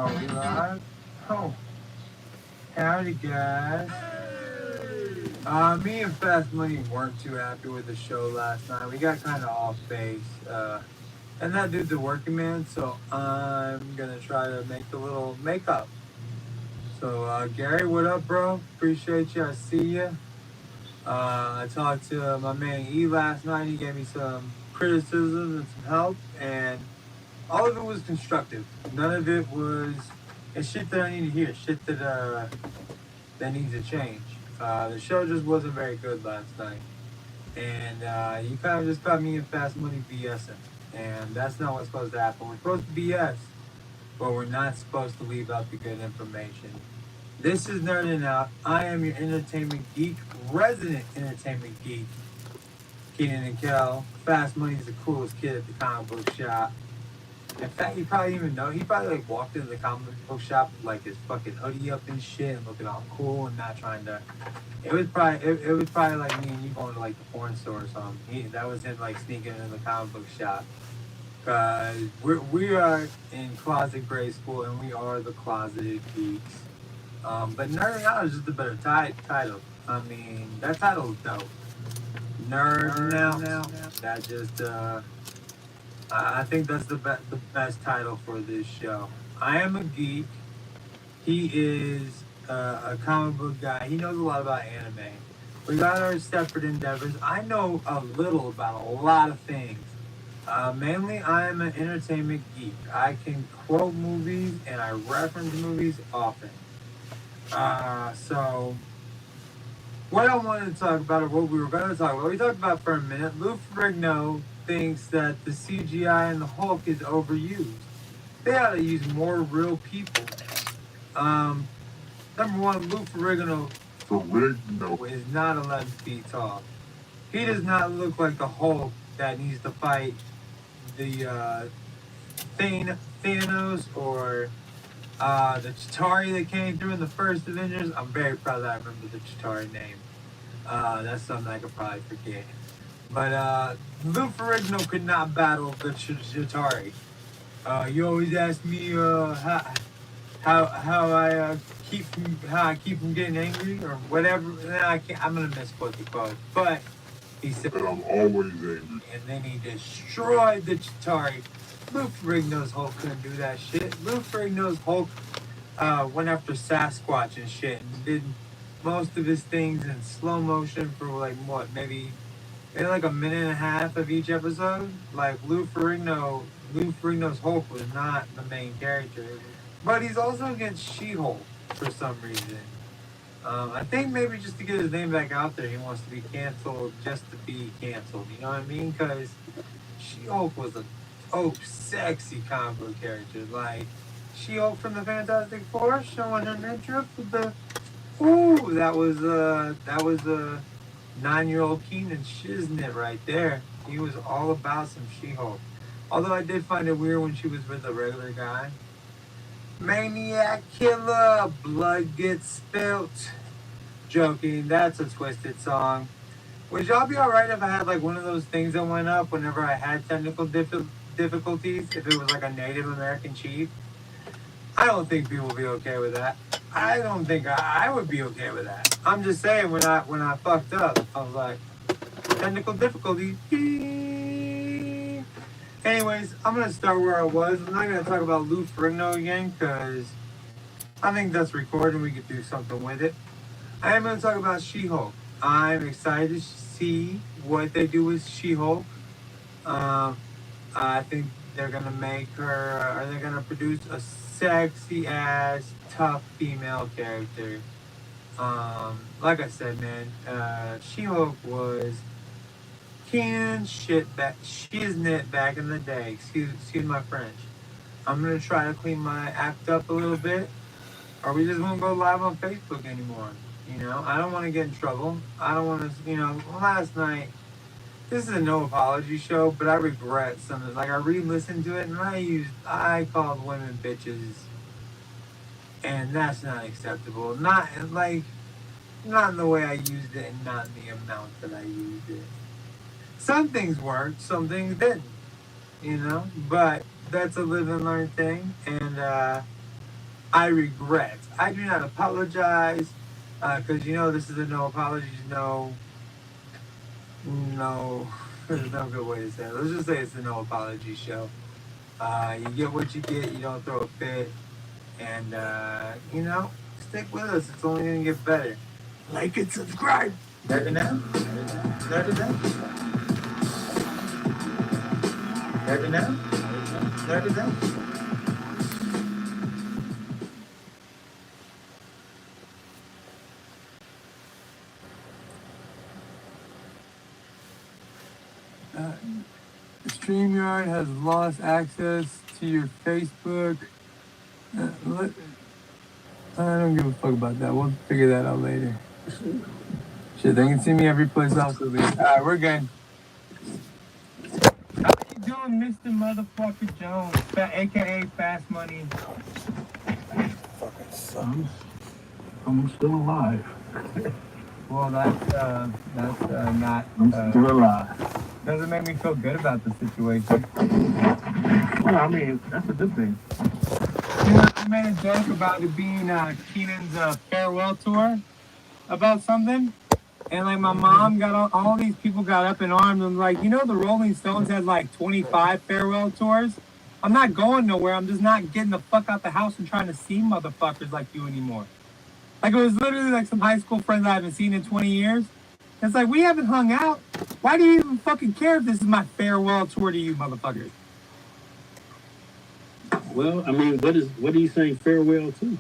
Are we live? Oh, howdy guys. Me and Fast Money weren't too happy with the show last night. We got kind of off base. And that dude's a working man, so I'm gonna try to make a little makeup. So, Gary, what up, bro? Appreciate you. I see you. I talked to my man E last night. He gave me some criticism and some help, and all of it was constructive. None of it was it's shit that I need to hear, shit that needs to change. The show just wasn't very good last night, and you kind of just got me and Fast Money BSing, and that's not what's supposed to happen. We're supposed to BS, but we're not supposed to leave out the good information. This is Nerding Out. I am your entertainment geek, resident entertainment geek, Keenan and Kel. Fast Money's the coolest kid at the comic book shop. In fact, you probably even know. He probably like walked into the comic book shop with like his fucking hoodie up and shit, and looking all cool and not trying to. It was probably like me and you going to like the porn store or something. That was him like sneaking into the comic book shop. Cause we are in closet grade school and we are the closeted geeks. But Nerding Out is just a better title. I mean, that title is dope. Nerding Out. That just I think that's the best title for this show. I am a geek. He is a comic book guy. He knows a lot about anime. We got our separate endeavors. I know a little about a lot of things. Mainly, I am an entertainment geek. I can quote movies and I reference movies often. So, what I wanted to talk about, or what we were going to talk about, we talked about for a minute. Lou Ferrigno thinks that the CGI in the Hulk is overused. They ought to use more real people. Number one, Lou Ferrigno is not 11 feet tall. He does not look like the Hulk that needs to fight the Thanos or the Chitauri that came through in the first Avengers. I'm very proud that I remember the Chitauri name. That's something I could probably forget. But Lou Ferrigno could not battle the Chitauri. You always ask me how I keep from getting angry or whatever. Nah, I can't. I'm gonna misquote the quote, but he said I'm always angry, and then he destroyed the Chitauri. Lou Ferrigno's Hulk couldn't do that shit. Lou Ferrigno's Hulk went after Sasquatch and shit and did most of his things in slow motion for like what, maybe like a minute and a half of each episode. Like Lou Ferrigno's Hulk was not the main character, but he's also against She-Hulk for some reason. I think maybe just to get his name back out there, he wants to be canceled just to be canceled. You know what I mean? Because She-Hulk was a sexy comic book character. Like She-Hulk from the Fantastic Four, showing her midriff with the that was a 9-year-old Keenan Shiznit right there. He was all about some She-Hulk. Although I did find it weird when she was with a regular guy. Maniac killer, blood gets spilt. Joking, that's a Twisted song. Would y'all be alright if I had like one of those things that went up whenever I had technical difficulties? If it was like a Native American chief? I don't think people would be okay with that. I don't think I would be okay with that. I'm just saying when I fucked up, I was like, technical difficulty. Anyways, I'm gonna start where I was. I'm not gonna talk about Lou Ferrigno again because I think that's recorded. We could do something with it. I am gonna talk about She-Hulk. I'm excited to see what they do with She-Hulk. I think they're gonna make her, or they're gonna produce a sexy ass, tough female character. Like I said, man, She-Hulk was shiznit back in the day. Excuse my French. I'm gonna try to clean my act up a little bit, or we just won't go live on Facebook anymore. You know, I don't want to get in trouble. I don't want to, last night, this is a no apology show, but I regret something. Like, I re-listened to it, and I called women bitches, and that's not acceptable. Not in the way I used it, and not in the amount that I used it. Some things worked, some things didn't, but that's a live and learn thing, and I regret. I do not apologize because this is a no apologies, no, there's no good way to say it. Let's just say it's a no apology show. You get what you get. You don't throw a fit, and stick with us. It's only gonna get better. Like and subscribe. Better now. Better now. Better now. Better now. StreamYard has lost access to your Facebook. I don't give a fuck about that. We'll figure that out later. Shit, they can see me every place else. Alright, we're good. How you doing, Mr. Motherfucker Jones, aka Fast Money? Fucking son. I'm still alive. Well, that's not. I'm still alive. Doesn't make me feel good about the situation. Well, I mean, that's a good thing. I made a joke about it being Keenan's farewell tour about something. And like my mom got all these people got up in arms and like, the Rolling Stones had like 25 farewell tours. I'm not going nowhere. I'm just not getting the fuck out the house and trying to see motherfuckers like you anymore. Like it was literally like some high school friends I haven't seen in 20 years. It's like, we haven't hung out. Why do you even fucking care if this is my farewell tour to you motherfuckers? Well, I mean, what are you saying farewell to?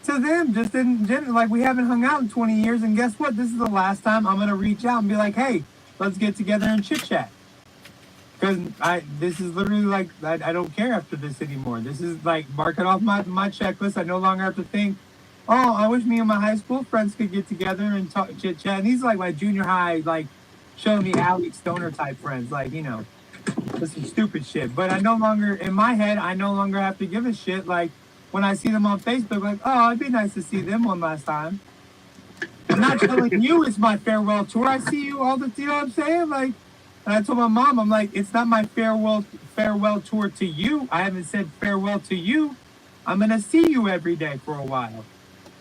To them, just in general, like we haven't hung out in 20 years, and guess what? This is the last time I'm gonna reach out and be like, hey, let's get together and chit chat. Because this is literally like, I don't care after this anymore. This is like, mark it off my checklist. I no longer have to think, oh, I wish me and my high school friends could get together and talk, chit chat. And these are like my junior high, like showing me Alex Stoner type friends, like, this is stupid shit. But in my head, I no longer have to give a shit. Like, when I see them on Facebook, like, oh, it'd be nice to see them one last time. I'm not telling you it's my farewell tour. I see you all the, you know what I'm saying? Like, and I told my mom, I'm like, it's not my farewell tour to you. I haven't said farewell to you. I'm gonna see you every day for a while.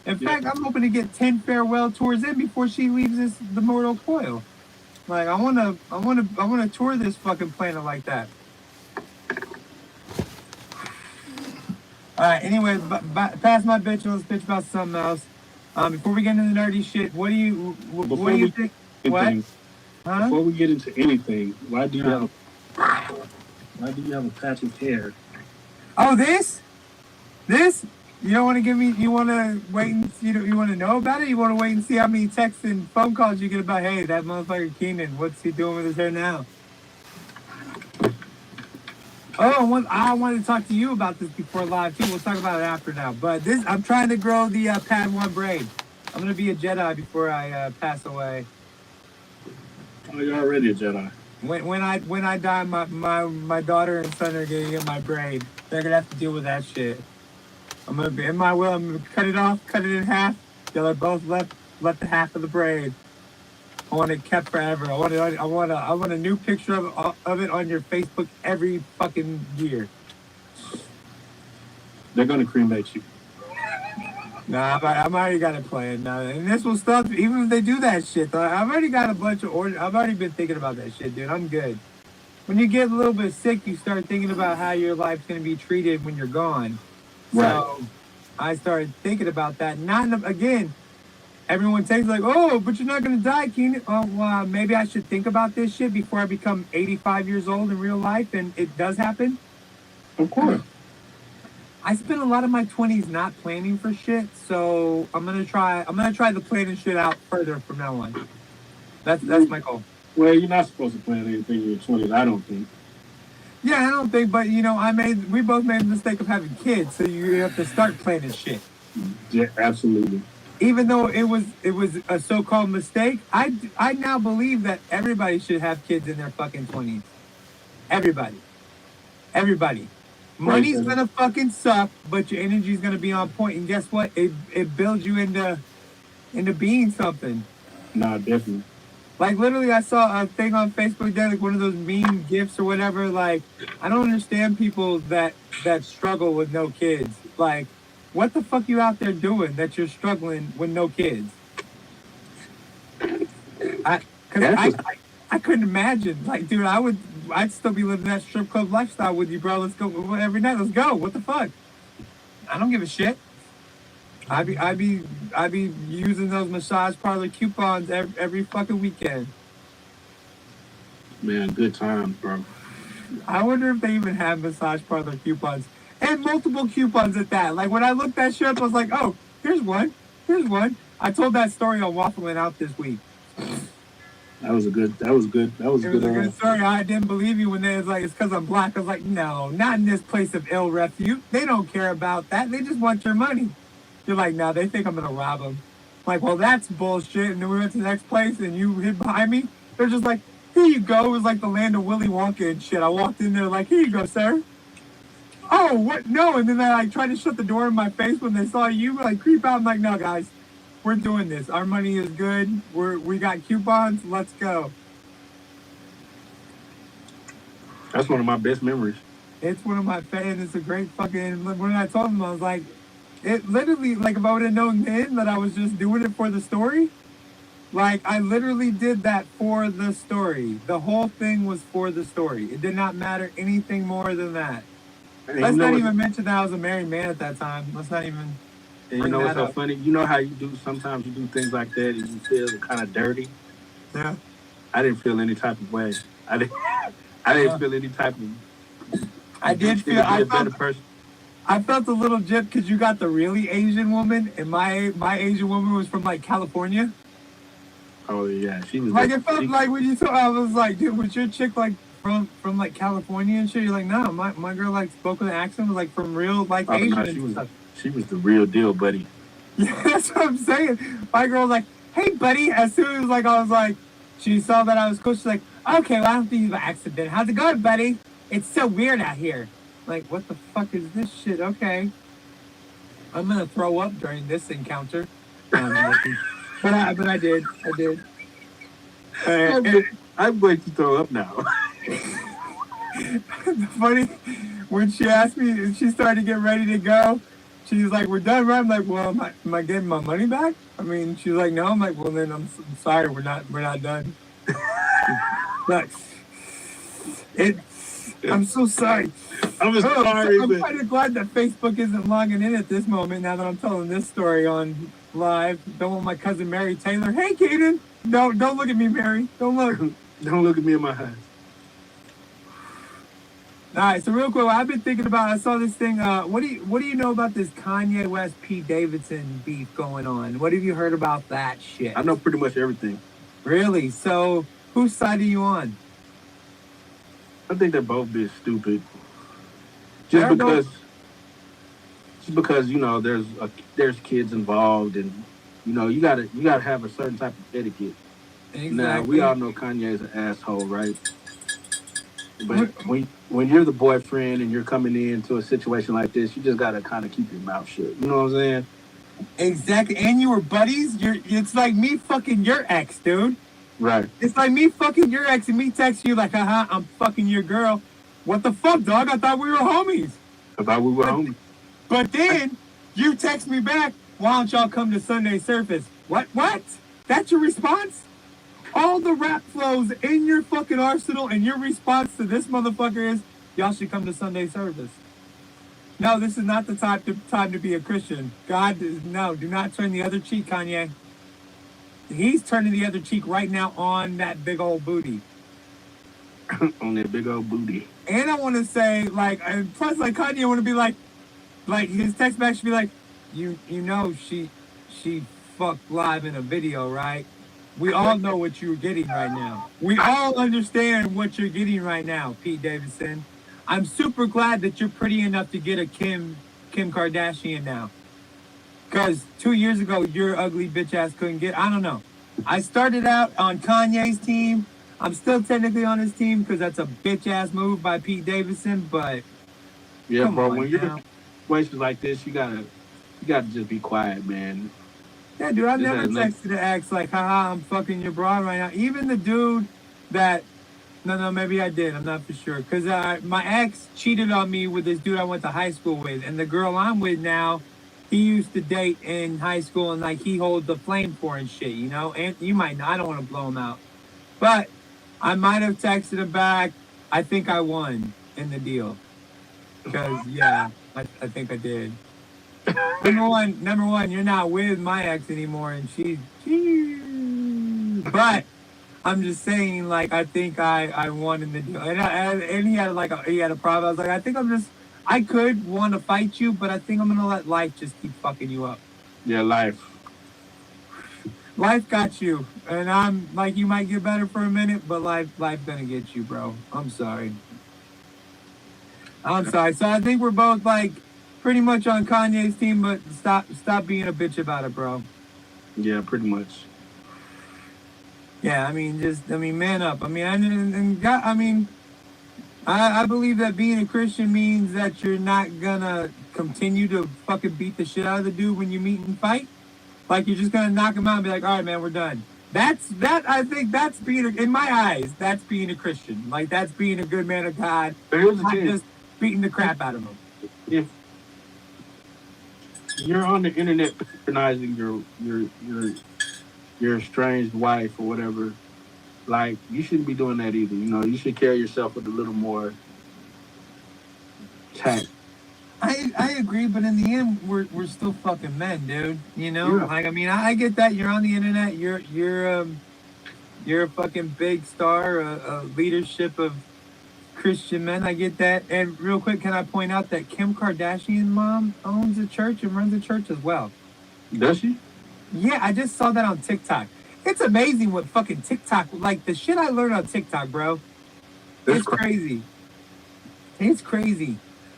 In fact, I'm hoping to get 10 farewell tours in before she leaves the mortal coil. Like, I wanna tour this fucking planet like that. All right. Anyway, pass my bitch and let's bitch about something else. Before we get into the nerdy shit, what do you think? What? Huh? Before we get into anything, why do you have a patch of hair? Oh, this? You don't want to give me? You want to wait and you want to know about it? You want to wait and see how many texts and phone calls you get about? Hey, that motherfucker Keenan, what's he doing with his hair now? Oh, I wanted to talk to you about this before live too. We'll talk about it after now. But I'm trying to grow the Padawan braid. I'm gonna be a Jedi before I pass away. Oh, you're already a Jedi. When I die, my daughter and son are gonna get my braid. They're gonna have to deal with that shit. I'm gonna be in my will. I'm gonna cut it off, cut it in half. They'll both left the half of the braid. I want it kept forever. I want a new picture of it on your Facebook every fucking year. They're gonna cremate you. Nah, I've already got it planned now, and this will stop. Even if they do that shit, I've already got a bunch of orders. I've already been thinking about that shit, dude. I'm good. When you get a little bit sick, you start thinking about how your life's gonna be treated when you're gone. Right. So I started thinking about that. Again. Everyone takes like, oh, but you're not going to die, Keenan. Oh, well, maybe I should think about this shit before I become 85 years old in real life, and it does happen. Of course. I spent a lot of my 20s not planning for shit, so I'm gonna try the planning shit out further from now on. That's my goal. Well, you're not supposed to plan anything in your 20s, I don't think. Yeah, I don't think, but we both made the mistake of having kids, so you have to start planning shit. Yeah, absolutely. Even though it was a so-called mistake, I now believe that everybody should have kids in their fucking 20s. Everybody. Money's gonna fucking suck, but your energy's gonna be on point. And guess what? It builds you into being something. Nah, definitely. Like literally, I saw a thing on Facebook there, like one of those meme gifs or whatever. Like, I don't understand people that struggle with no kids. Like, what the fuck you out there doing that you're struggling with no kids? I couldn't imagine. Like, dude, I'd still be living that strip club lifestyle with you, bro. Let's go every night. Let's go. What the fuck? I don't give a shit. I'd be using those massage parlor coupons every fucking weekend. Man, good times, bro. I wonder if they even have massage parlor coupons and multiple coupons at that. Like when I looked that shit up, I was like, oh, here's one. Here's one. I told that story on Waffling Out this week. That was a good story. I didn't believe you when they was like, it's because I'm black. I was like, no, not in this place of ill repute. They don't care about that. They just want your money. You're like, no, they think I'm going to rob them. I'm like, well, that's bullshit. And then we went to the next place and you hid behind me. They're just like, here you go. It was like the land of Willy Wonka and shit. I walked in there like, here you go, sir. Oh, what? No. And then they like tried to shut the door in my face when they saw you like creep out. I'm like, no, guys, we're doing this. Our money is good. We got coupons. Let's go. That's one of my best memories. It's one of my fans. It's a great fucking. When I told them, I was like, it literally, like, if I would have known then that I was just doing it for the story, like, I literally did that for the story. The whole thing was for the story. It did not matter anything more than that. And let's not even mention that I was a married man at that time. Let's not even. And you know what's so funny? You know how you do, sometimes you do things like that and you feel kind of dirty? Yeah. I didn't feel any type of way. I didn't feel any type of. I did feel. I felt a little gypped because you got the really Asian woman, and my Asian woman was from like California. Oh yeah, she was like it felt like when you saw. I was like, dude, was your chick like from like California and shit? You're like, no, my girl like spoke with an accent, was like from real like Asian. No, she was the real deal, buddy. Yeah, that's what I'm saying. My girl was like, hey, buddy. As soon as like I was like, she saw that I was cool. She's like, okay, well I don't think you have an accent then. How's it going, buddy? It's so weird out here. Like, what the fuck is this shit? Okay. I'm going to throw up during this encounter. But I did. I'm going to throw up now. Funny, when she asked me, she started to get ready to go. She's like, we're done, right? I'm like, well, am I getting my money back? I mean, she's like, no. I'm like, well, then I'm sorry, we're not done. But I'm so sorry. I'm sorry. I'm kind of glad that Facebook isn't logging in at this moment now that I'm telling this story on live. Don't want my cousin Mary Taylor. Hey, Kaden. Don't look at me, Mary. Don't look. Don't look at me in my eyes. All right, so real quick, I've been thinking about. I saw this thing. What do you know about this Kanye West Pete Davidson beef going on? What have you heard about that shit? I know pretty much everything. Really? So whose side are you on? I think they're both a bit stupid. Just because you know there's kids involved, and you know you gotta have a certain type of etiquette. Exactly. Now we all know Kanye is an asshole, right? But when you're the boyfriend and you're coming into a situation like this, you just gotta kind of keep your mouth shut. You know what I'm saying? Exactly. And you were buddies. It's like me fucking your ex, dude. Right. It's like me fucking your ex and me texting you like, haha, I'm fucking your girl. What the fuck, dog? I thought we were homies. Homies. But then you text me back, why don't y'all come to Sunday Surface? What? That's your response? All the rap flows in your fucking arsenal, and your response to this motherfucker is, y'all should come to Sunday Service. No, this is not the time to be a Christian. No, do not turn the other cheek, Kanye. He's turning the other cheek right now on that big old booty. On that big old booty. And I want to say, like, and plus, like, Kanye want to be like his text back should be like, you know, she fucked live in a video, right? We all know what you're getting right now. We all understand what you're getting right now, Pete Davidson. I'm super glad that you're pretty enough to get a Kim Kardashian now. Because 2 years ago, your ugly bitch ass couldn't get. I don't know. I started out on Kanye's team. I'm still technically on his team because that's a bitch ass move by Pete Davidson. But yeah, bro, when you're in situations like this, you gotta just be quiet, man. Yeah, dude, I never texted the ex like, haha, I'm fucking your broad right now. Even the dude that, no, maybe I did. I'm not for sure. Because my ex cheated on me with this dude I went to high school with. And the girl I'm with now, he used to date in high school, and like he holds the flame for and shit, you know. And you might not. I don't want to blow him out, but I might have texted him back. I think I won in the deal because yeah, I think I did. Number one, you're not with my ex anymore, and but I'm just saying, like, I think I won in the deal, and he had a problem. I was like, I could want to fight you, but I think I'm gonna let life just keep fucking you up. Yeah, life. Life got you, and I'm like, you might get better for a minute, but life gonna get you, bro. I'm sorry. I'm sorry. So I think we're both like pretty much on Kanye's team, but stop being a bitch about it, bro. Yeah, pretty much. Yeah, I mean, man up. I mean, and God, I mean, I believe that being a Christian means that you're not gonna continue to fucking beat the shit out of the dude when you meet and fight. Like you're just gonna knock him out and be like, all right, man, we're done. I think that's in my eyes, that's being a Christian. Like that's being a good man of God, But here's the not thing: just beating the crap out of him. if you're on the internet patronizing your estranged wife or whatever, like you shouldn't be doing that either. You know, you should carry yourself with a little more tact. I agree, but in the end, we're still fucking men, dude. You know, Yeah, like I mean, I get that you're on the internet, you're a fucking big star, a leadership of Christian men. I get that. And real quick, can I point out that Kim Kardashian's mom owns a church and runs a church as well? does she? Yeah, I just saw that on TikTok. It's amazing what fucking TikTok, like the shit I learned on TikTok, bro. That's It's crazy. crazy. It's crazy.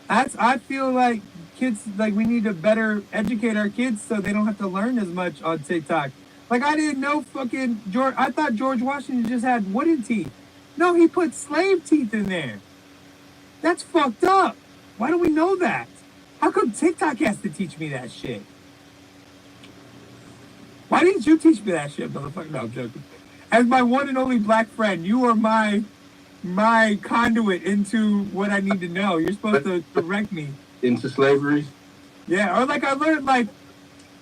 I feel like kids like we need to better educate our kids so they don't have to learn as much on TikTok. Like I didn't know fucking George. I thought George Washington just had wooden teeth. No, he put slave teeth in there. That's fucked up. Why do we know that? How come TikTok has to teach me that shit? Why didn't you teach me that shit, motherfucker? No, I'm joking. As my one and only black friend, you are my conduit into what I need to know. You're supposed to direct me. Into slavery? Yeah, or like I learned like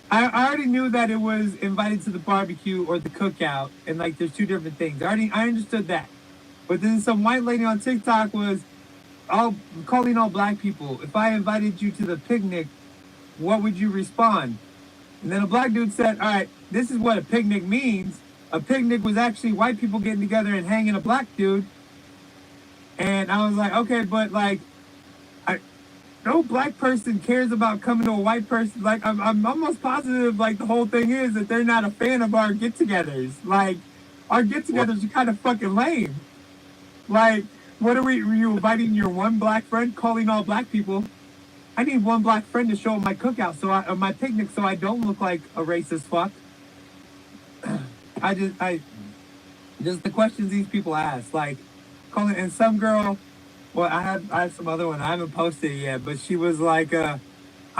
I already knew that it was invited to the barbecue or the cookout, and like there's two different things. I understood that, but then some white lady on TikTok was all calling all black people. If I invited you to the picnic, what would you respond? And then a black dude said, "All right, this is what a picnic means. A picnic was actually white people getting together and hanging a black dude." And I was like, "Okay, but like." I, no black person cares about coming to a white person. Like I'm almost positive like the whole thing is that they're not a fan of our get-togethers. Like our get-togethers are kind of fucking lame. Like what were you inviting your one black friend, calling all black people? I need one black friend to show up my cookout, or my picnic, so I don't look like a racist fuck. I just the questions these people ask, like calling and some girl. Well, I have some other one. I haven't posted it yet, but she was like, I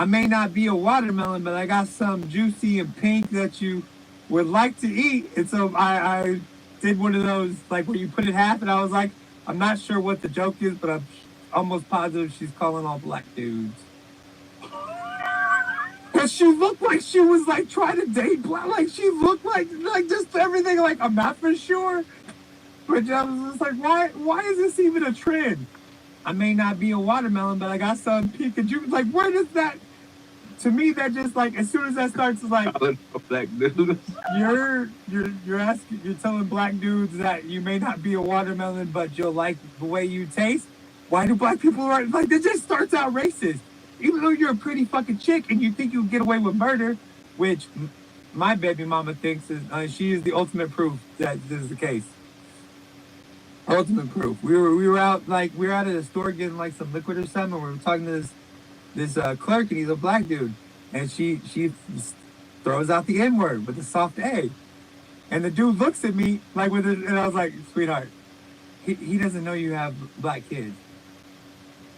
may not be a watermelon, but I got some juicy and pink that you would like to eat. And so I did one of those, like where you put it half, and I was like, I'm not sure what the joke is, but I'm almost positive she's calling all black dudes. Cause she looked like she was like trying to date black, like she looked like just everything. Like I'm not for sure, but I was just like, why is this even a trend? I may not be a watermelon, but I got some Pikachu. Like, where does that? To me, that just like as soon as that starts, it's like Calling for black dudes. you're telling black dudes that you may not be a watermelon, but you'll like the way you taste. Why do black people like? That just starts out racist. Even though you're a pretty fucking chick and you think you'll get away with murder, which my baby mama thinks is she is the ultimate proof that this is the case. Ultimate proof. We were out at a store getting like some liquid or something. And we were talking to this clerk, and he's a black dude, and she throws out the N word with a soft A, and the dude looks at me like with it, and I was like, sweetheart, he doesn't know you have black kids,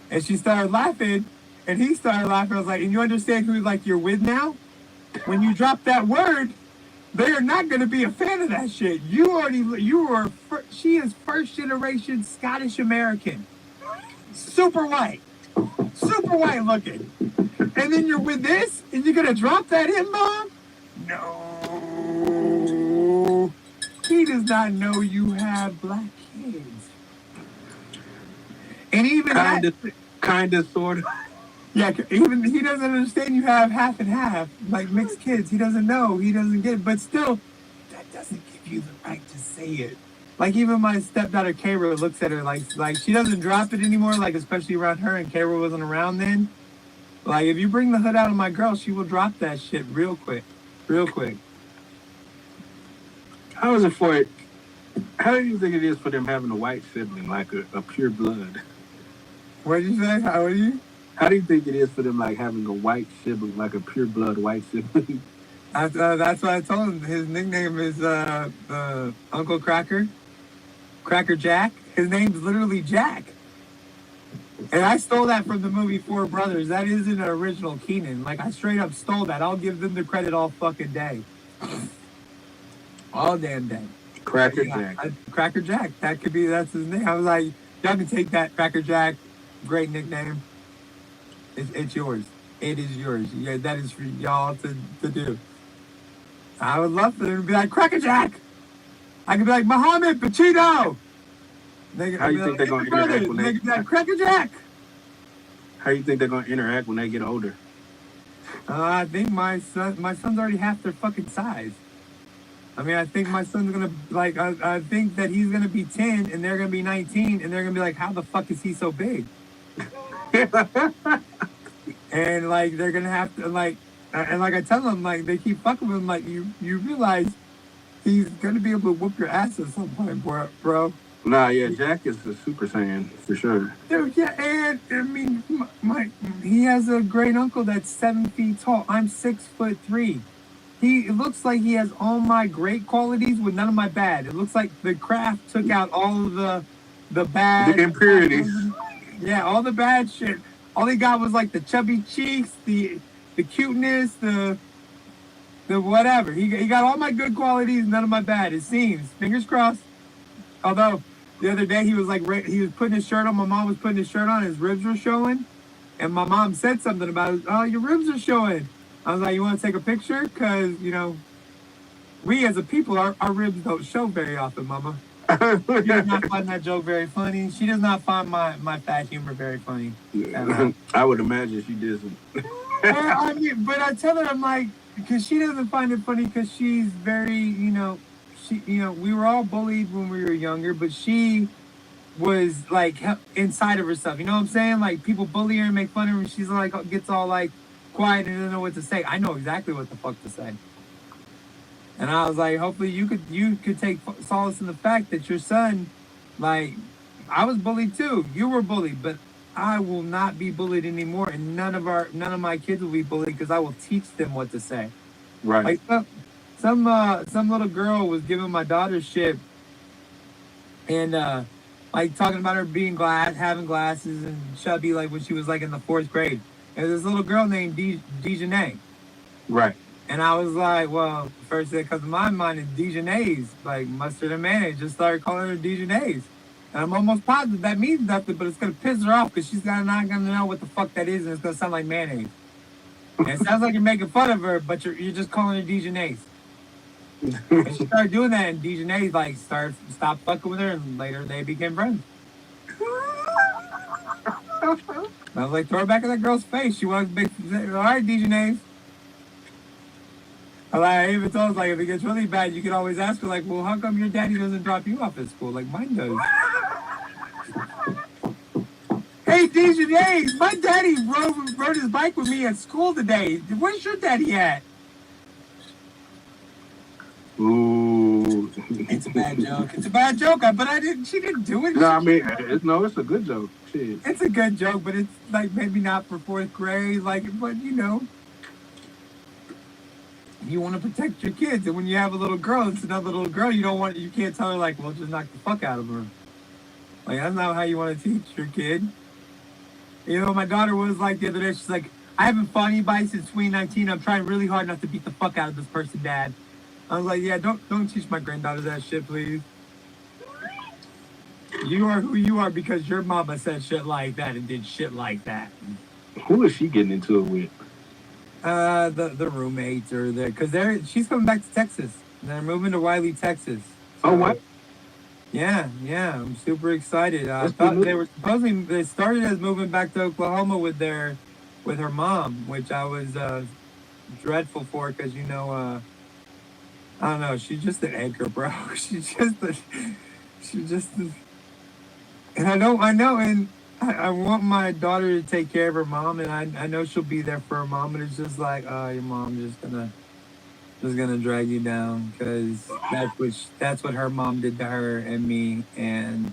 and she started laughing, and he started laughing. I was like, and you understand who like you're with now? When you drop that word, they are not going to be a fan of that shit. She is first generation Scottish American. Super white looking. And then you're with this, and you're gonna drop that N-bomb? No. He does not know you have black kids. And even kind of, sort of. yeah, even he doesn't understand you have half and half, like mixed kids. He doesn't know. He doesn't get it. But still, that doesn't give you the right to say it. Like even my stepdaughter Kara looks at her like she doesn't drop it anymore. Like especially around her, and Kara wasn't around then. Like if you bring the hood out of my girl, she will drop that shit real quick, real quick. How is it for it? How do you think it is for them having a white sibling, like a pure blood? What did you say? How are you? How do you think it is for them, like having a white sibling, like a pure blood white sibling? That's what I told him. His nickname is Uncle Cracker, Cracker Jack. His name's literally Jack. And I stole that from the movie Four Brothers. That isn't an original Keenan. Like I straight up stole that. I'll give them the credit all fucking day. All damn day. Cracker Jack. Cracker Jack. That's his name. I was like, y'all can take that, Cracker Jack. Great nickname. It's yours. It is yours. Yeah, that is for y'all to do. I would love for them to be like, Cracker Jack. I could be like, Muhammad Pacino. How you think they're going to interact when they get that Cracker Jack? How you think they're going to interact when they get older? I think my son's already half their fucking size. I mean, I think my son's gonna like. I think that he's gonna be 10 and they're gonna be 19 and they're gonna be like, how the fuck is he so big? And like they're gonna have to like, and like I tell them, like they keep fucking with him. Like you realize he's gonna be able to whoop your ass at some point, bro. Nah, yeah, Jack is a Super Saiyan for sure. Dude, yeah, and I mean, he has a great uncle that's 7 feet tall. I'm 6'3". It looks like he has all my great qualities with none of my bad. It looks like the craft took out all of the bad, the impurities. Yeah, all the bad shit. All he got was like the chubby cheeks, the cuteness, the whatever. He got all my good qualities, none of my bad. It seems. Fingers crossed. Although the other day he was he was putting his shirt on. My mom was putting his shirt on. His ribs were showing, and my mom said something about it. Oh, your ribs are showing. I was like, you want to take a picture? Because, we as a people, our ribs don't show very often, Mama. She does not find that joke very funny. She does not find my fat humor very funny. Yeah, I would imagine she doesn't. I mean, but I tell her, I'm like, because she doesn't find it funny because she's very, we were all bullied when we were younger, but she was like inside of herself. You know what I'm saying? Like people bully her and make fun of her, and she's like, gets all like, quiet and doesn't know what to say. I know exactly what the fuck to say. And I was like, hopefully you could take solace in the fact that your son, like, I was bullied too. You were bullied, but I will not be bullied anymore, and none of my kids will be bullied because I will teach them what to say. Right. Like some little girl was giving my daughter shit, and like talking about her being having glasses and chubby, like when she was like in the 4th grade. There's this little girl named Dejanay. Right. And I was like, well, first thing that comes to my mind is Dejanay's, like mustard and mayonnaise. Just started calling her Dejanay's. And I'm almost positive that means nothing, but it's going to piss her off because she's not going to know what the fuck that is, and it's going to sound like mayonnaise. And it sounds like you're making fun of her, but you're just calling her Dejanay's. And she started doing that, and Dejanay's like stopped fucking with her, and later they became friends. I was like, throw it back in that girl's face. She wants big. All right, Dejanay's. I even told her, like, if it gets really bad, you can always ask her, like, well, how come your daddy doesn't drop you off at school like mine does? Hey, Dejanay's, my daddy rode his bike with me at school today. Where's your daddy at? Ooh. It's a bad joke. It's a bad joke, but she didn't do it. No, I mean, it's a good joke. Shit. It's a good joke, but it's like maybe not for 4th grade, but you want to protect your kids, and when you have a little girl, it's another little girl. You can't tell her like, well, just knock the fuck out of her. Like that's not how you want to teach your kid. My daughter was like the other day. She's like, I haven't fought anybody since 2019. I'm trying really hard not to beat the fuck out of this person, Dad. I was like, yeah, don't teach my granddaughter that shit, please. You are who you are because your mama said shit like that and did shit like that. Who is she getting into it with? The roommates or because she's coming back to Texas. They're moving to Wiley, Texas. Oh, So what? yeah, I'm super excited. I That's good thought news. they were supposedly they started as moving back to Oklahoma with her mom, which I was dreadful for because I don't know, she's just an anchor, bro. She just and I know, and I want my daughter to take care of her mom, and I know she'll be there for her mom, and it's just like, oh, your mom just gonna drag you down because that's what her mom did to her and me, and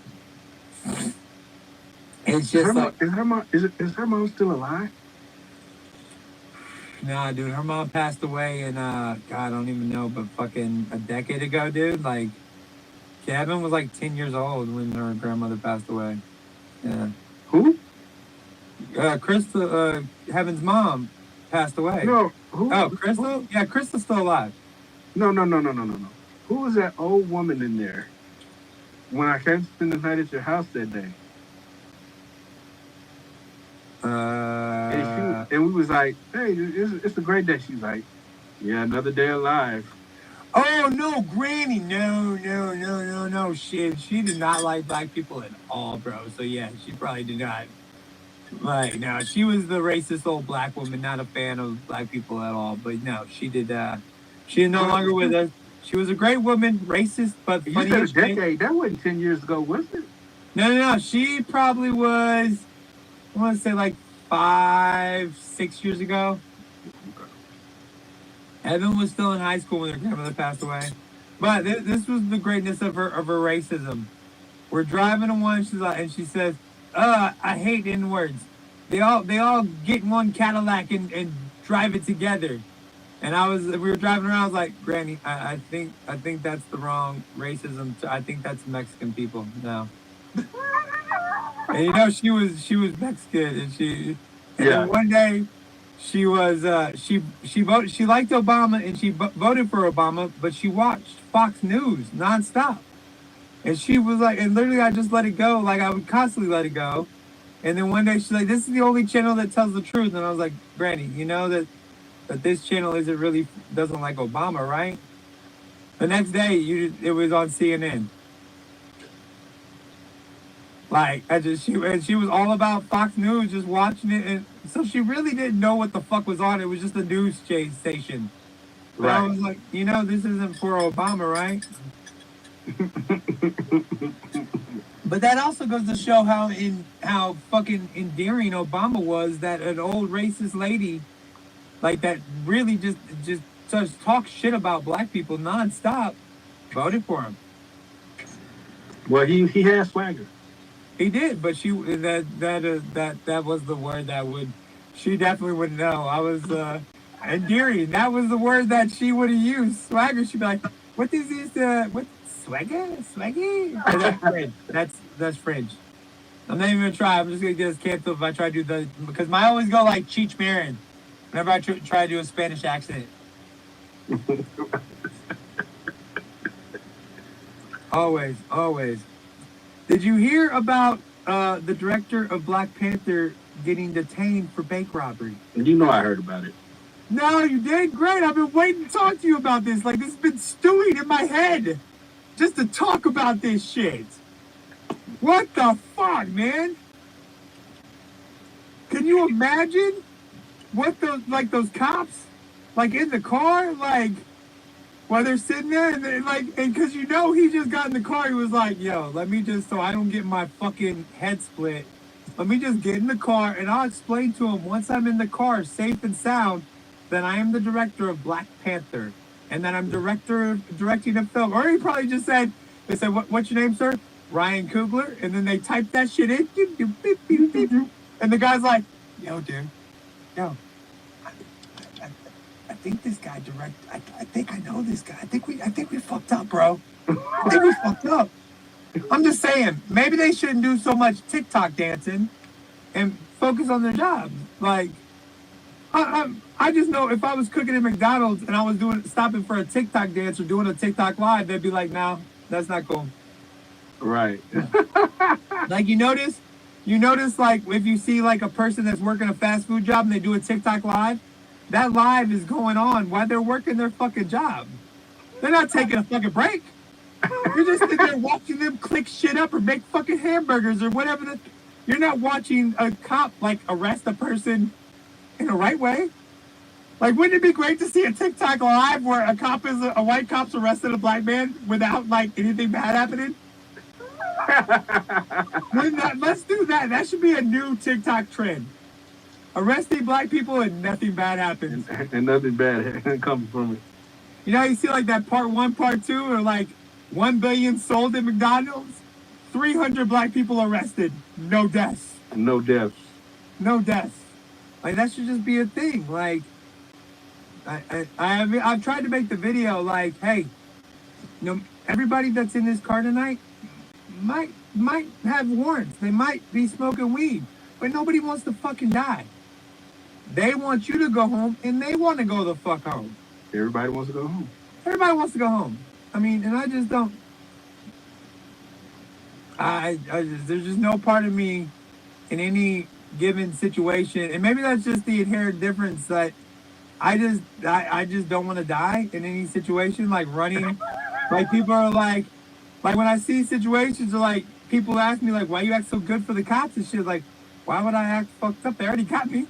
it's Is her just mom? like, Is her mom? Is her mom still alive? nah, dude, her mom passed away, and God, I don't even know, but fucking a decade ago, dude. Like, Kevin was like 10 years old when her grandmother passed away. Yeah, Who? Crystal, Heaven's mom passed away. No. Who? Oh, Who? Crystal? Yeah, Crystal's still alive. No. Who was that old woman in there when I came to spend the night at your house that day? And we was like, hey, it's a great day. She's like, yeah, another day alive. Oh no, Granny! No! She did not like black people at all, bro. So yeah, she probably did not. Like no, she was the racist old black woman, not a fan of black people at all. But no, she did. She is no longer with us. She was a great woman, racist but You funny said a as shit. decade. That wasn't 10 years ago, was it? No. She probably was. I want to say like 5, 6 years ago. Evan was still in high school when her grandmother passed away. But this was the greatness of her racism. We're driving to one, she's like, and she says, I hate N words. They all get in one Cadillac and drive it together. And we were driving around. I was like, Granny, I think that's the wrong racism. I think that's Mexican people. No, and she was Mexican, and Yeah. then one day she voted. She liked Obama and she voted for Obama, but she watched Fox News nonstop. And she was like, and literally, I just let it go. Like, I would constantly let it go. And then one day, she's like, this is the only channel that tells the truth. And I was like, Granny, you know that this channel doesn't like Obama, right? The next day, it was on CNN. Like, she was all about Fox News, just watching it. And so she really didn't know what the fuck was on. It was just a news station. But I Right. was like, this isn't for Obama, right? But that also goes to show how fucking endearing Obama was. That an old racist lady like that really just talk shit about black people nonstop voted for him. Well, he has swagger. He did, but that was the word that would she definitely would know. I was endearing. That was the word that she would have used. Swagger. She'd be like, "What is this? What swagger? Swaggy?" That's French. That's French. I'm not even gonna try. I'm just gonna get us canceled if I try to do because I always go like Cheech Marin whenever I try to do a Spanish accent. Always. Did you hear about the director of Black Panther getting detained for bank robbery? You know I heard about it. No, you did great. I've been waiting to talk to you about this. Like, this has been stewing in my head just to talk about this shit. What the fuck, man? Can you imagine what those cops like in the car, like while they're sitting there and because he just got in the car, he was like, yo, let me just so I don't get my fucking head split. Let me just get in the car and I'll explain to him once I'm in the car, safe and sound, that I am the director of Black Panther and that I'm directing a film. Or he probably just said, they said, what's your name, sir? Ryan Coogler. And then they typed that shit in. And the guy's like, yo, dude, yo, I think this guy I think I know this guy. I think we fucked up, bro. I think we fucked up. I'm just saying, maybe they shouldn't do so much TikTok dancing and focus on their job. Like, I just know if I was cooking at McDonald's and I was stopping for a TikTok dance or doing a TikTok live, they'd be like, no, that's not cool. Right. Like, you notice You notice, like, if you see, like, a person that's working a fast food job and they do a TikTok live, that live is going on while they're working their fucking job. They're not taking a fucking break. You're just sitting there watching them click shit up or make fucking hamburgers or whatever. You're not watching a cop, like, arrest a person in the right way. Like, wouldn't it be great to see a TikTok live where a white cop's arrested a black man without, like, anything bad happening? Let's do that. That should be a new TikTok trend. Arresting black people and nothing bad happens. And nothing bad comes from it. You know how you see like that part 1, part 2, or like 1 billion sold at McDonald's? 300 black people arrested. No deaths. No deaths. No deaths. Like, that should just be a thing. Like, I've tried to make the video like, hey, you know, everybody that's in this car tonight might have warrants. They might be smoking weed, but nobody wants to fucking die. They want you to go home, and they want to go the fuck home. Everybody wants to go home. Everybody wants to go home. I mean, and I just don't. There's just no part of me in any given situation, and maybe that's just the inherent difference that I just don't want to die in any situation. Like running, like people are like when I see situations, like people ask me like, why you act so good for the cops and shit. Like, why would I act fucked up? They already got me.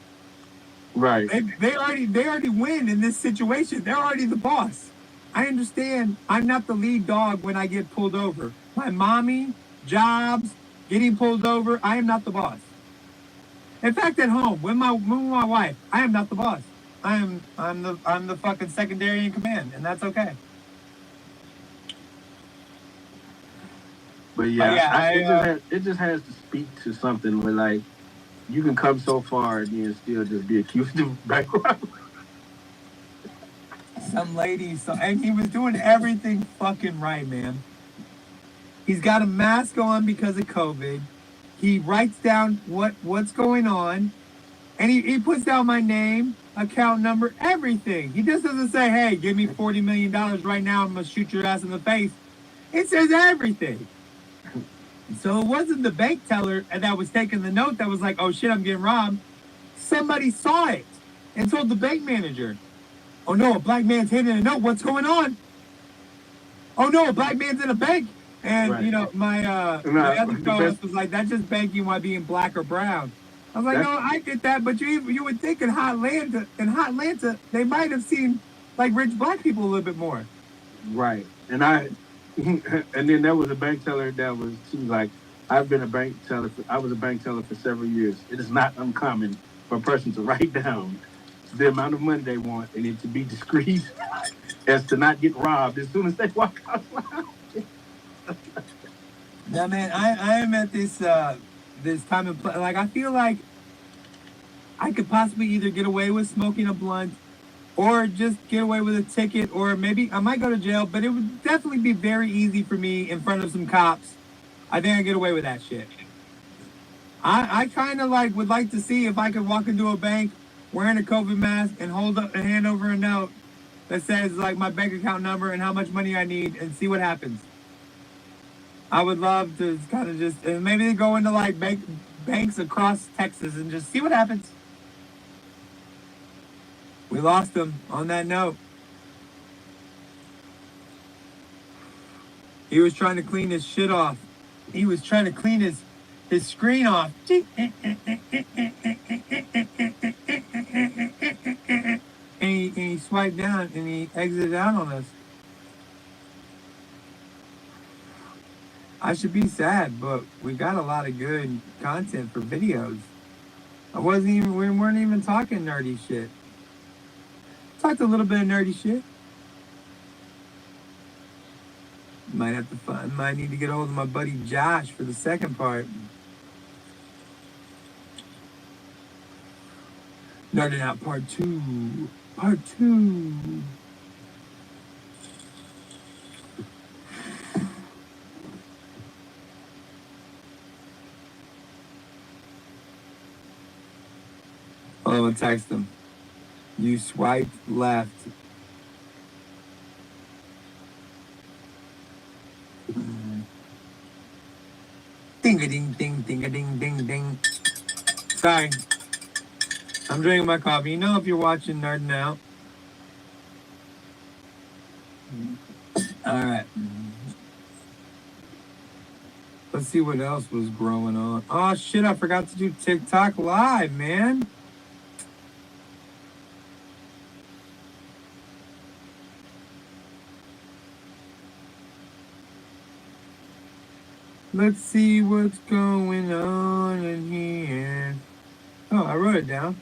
Right. They already win in this situation. They're already the boss. I understand I'm not the lead dog when I get pulled over. My mommy, jobs, getting pulled over, I am not the boss. In fact, at home, with my wife, I am not the boss. I'm the fucking secondary in command, and that's okay. But yeah, it just has to speak to something where like you can come so far and then still just be accused of background. Some lady, and he was doing everything fucking right, man. He's got a mask on because of COVID. He writes down what's going on, and he puts down my name, account number, everything. He just doesn't say, hey, give me $40 million right now, I'm going to shoot your ass in the face. It says everything. So it wasn't the bank teller that was taking the note that was like, oh shit, I'm getting robbed. Somebody saw it and told the bank manager, oh no, a black man's handing a note, what's going on? Oh no, a black man's in a bank. And right. You know, my other co-host was like, that's just banking while being black or brown. I was like, no, I get that, but you would think in hot Atlanta, they might have seen like rich black people a little bit more. Right. And then there was a bank teller that was, she was like, I was a bank teller for several years. It is not uncommon for a person to write down the amount of money they want and it to be discreet as to not get robbed as soon as they walk outside. Yeah, man, I am at this time and place. Like, I feel like I could possibly either get away with smoking a blunt or just get away with a ticket, or maybe I might go to jail, but it would definitely be very easy for me in front of some cops. I think I get away with that shit. I kind of like would like to see if I could walk into a bank wearing a COVID mask and hold up and hand over a note that says like my bank account number and how much money I need and see what happens. I would love to kind of just, and maybe go into like banks across Texas and just see what happens. We lost him on that note. He was trying to clean his shit off. He was trying to clean his screen off. And he swiped down and he exited out on us. I should be sad, but we got a lot of good content for videos. We weren't even talking nerdy shit. Talked a little bit of nerdy shit. Might need to get a hold of my buddy Josh for the second part. Nerding out part 2. Part 2. Oh, I'm gonna text him. You swiped left. Ding-a-ding-ding-ding-a-ding-ding-ding. Sorry. I'm drinking my coffee. You know if you're watching Nerding Out. All right. Let's see what else was growing on. Oh, shit. I forgot to do TikTok Live, man. Let's see what's going on in here. Oh, I wrote it down.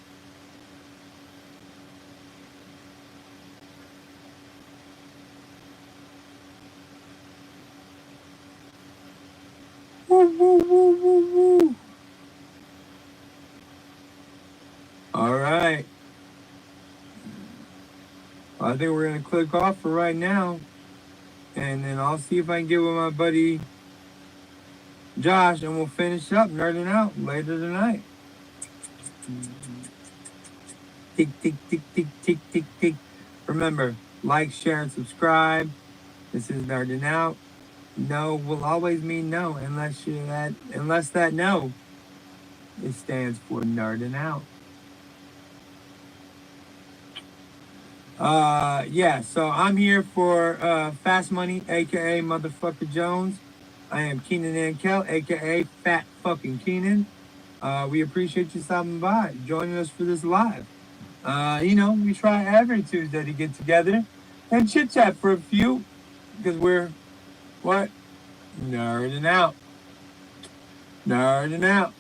Woo, woo, woo, woo, woo. All right. I think we're going to click off for right now. And then I'll see if I can get with my buddy Josh and we'll finish up Nerding Out later tonight. Tick, tick, tick, tick, tick, tick, tick. Remember, like, share, and subscribe. This is Nerding Out. No will always mean no unless that no, it stands for Nerding Out. Yeah, so I'm here for Fast Money, aka Motherfucker Jones. I am Keenan and Kel, aka Fat Fucking Keenan. We appreciate you stopping by, joining us for this live. We try every Tuesday to get together and chit chat for a few, because we're what? Nerding out. Nerding out.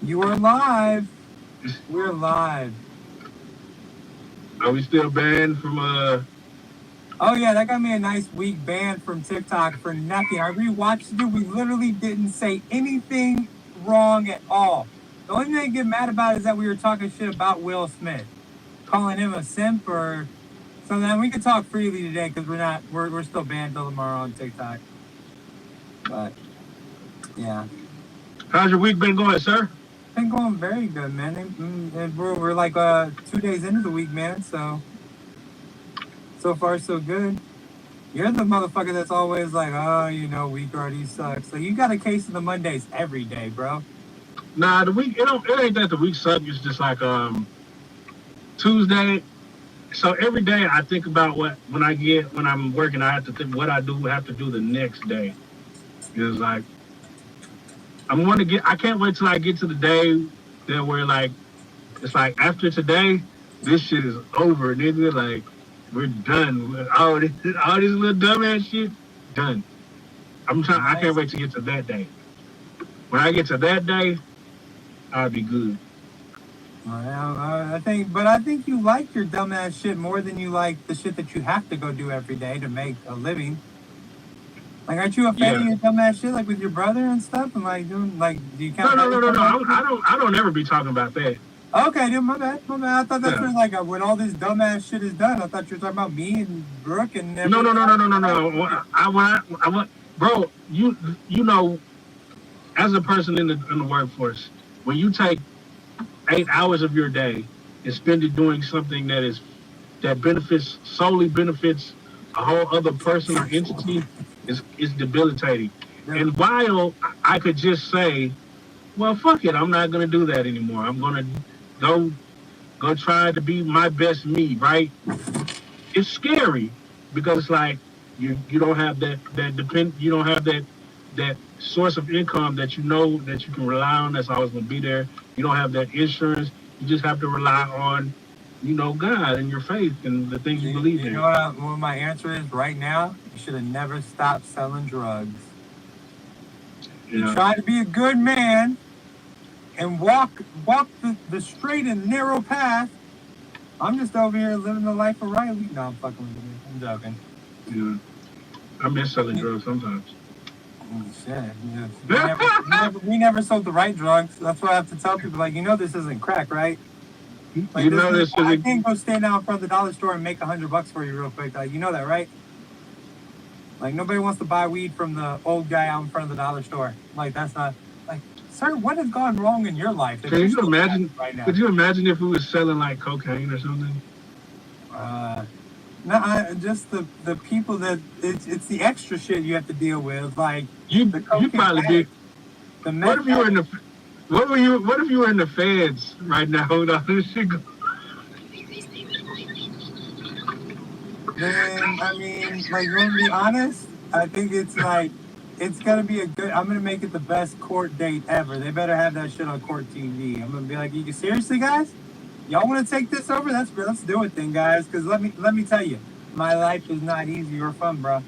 You are live. We're live. Are we still banned from Oh yeah, that got me a nice week banned from TikTok for nothing. I rewatched it. We literally didn't say anything wrong at all. The only thing I get mad about is that we were talking shit about Will Smith, calling him a simp or something. And we can talk freely today because we're still banned till tomorrow on TikTok. But yeah. How's your week been going, sir? Been going very good, man. And we're like 2 days into the week, man. So far so good. You're the motherfucker that's always like, oh, week already sucks. So you got a case of the Mondays every day, bro. Nah, the week it ain't that the week sucks. It's just like Tuesday. So every day I think about when I'm working, I have to think what I have to do the next day. It's like I can't wait till I get to the day that where like it's like after today, this shit is over, nigga. Like we're done. All this little dumbass shit, done. I can't wait to get to that day. When I get to that day, I'll be good. I think you like your dumbass shit more than you like the shit that you have to go do every day to make a living. Like, aren't you a fan of your dumbass shit, like with your brother and stuff, and like doing like? Do you count? No. I don't ever be talking about that. Okay, dude, my bad. I thought that's like when all this dumbass shit is done. I thought you were talking about me and Brooke and No. Bro, you know, as a person in the workforce, when you take 8 hours of your day and spend it doing something that solely benefits a whole other person or entity, is debilitating. Yeah. And while I could just say, well, fuck it, I'm not gonna do that anymore. I'm gonna go try to be my best me, right? It's scary because it's like you don't have you don't have that source of income that you know that you can rely on that's always gonna be there. You don't have that insurance. You just have to rely on, God and your faith and the things you believe in. You know what my answer is right now? You should have never stopped selling drugs. You try to be a good man and walk the straight and narrow path. I'm just over here living the life of Riley. No, I'm fucking with you. I'm joking. Yeah. I miss selling drugs sometimes. Oh, shit. Yeah. We never sold the right drugs. That's why I have to tell people, like, this isn't crack, right? Like, I can't go stand out in front of the dollar store and make $100 for you real quick. Like, you know that, right? Like, nobody wants to buy weed from the old guy out in front of the dollar store. Like, that's not... Like, sir, what has gone wrong in your life? Can you imagine? Right now? Could you imagine if we were selling like cocaine or something? No, just the people that it's the extra shit you have to deal with, like the You cocaine probably did. addict, the What meth if you were in addict. the what if you were in the feds right now? Hold on, this shit go. Then I mean, like, you want to be honest? I think it's like it's gonna be a good. I'm gonna make it the best court date ever. They better have that shit on court TV. I'm gonna be like, you seriously, guys? Y'all want to take this over? That's great. Let's do it then, guys. Because let me tell you, my life is not easy or fun, bro.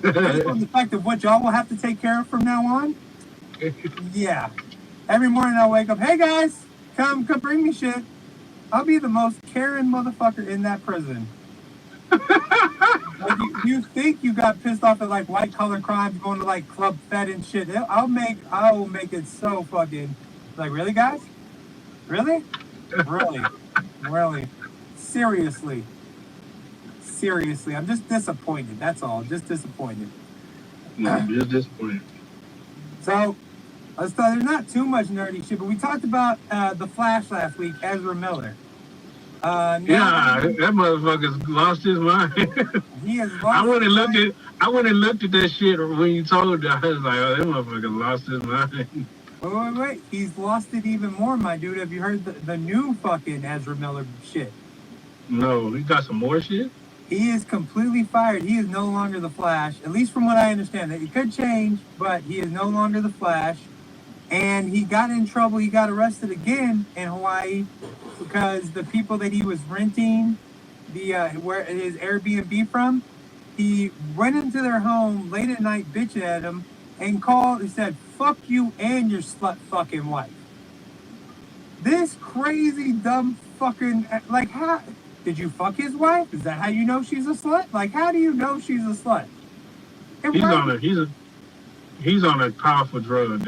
Based on the fact of what y'all will have to take care of from now on, yeah. Every morning I wake up, hey guys, come bring me shit. I'll be the most caring motherfucker in that prison. Like you think you got pissed off at like white collar crimes going to like Club Fed and shit. I will make it so fucking like, really, guys? Really? Really? Really? Seriously. Seriously. I'm just disappointed. That's all. Just disappointed. Just disappointed. So let's talk. There's not too much nerdy shit, but we talked about the Flash last week, Ezra Miller. Yeah, that motherfucker's lost his mind. He has I lost went his and looked mind. at I went and looked at that shit when you told it. I was like, oh, that motherfucker lost his mind. Wait. He's lost it even more, my dude. Have you heard the new fucking Ezra Miller shit? No, he got some more shit. He is completely fired. He is no longer the Flash, at least from what I understand. It could change, but he is no longer the Flash. And he got in trouble. He got arrested again in Hawaii because the people that he was renting the where his Airbnb from, he went into their home late at night bitching at him and called and said, "Fuck you and your slut fucking wife." This crazy dumb fucking, like, how did you fuck his wife? Is that how you know she's a slut? Like, how do you know she's a slut? And He's why? on a he's on a powerful drug.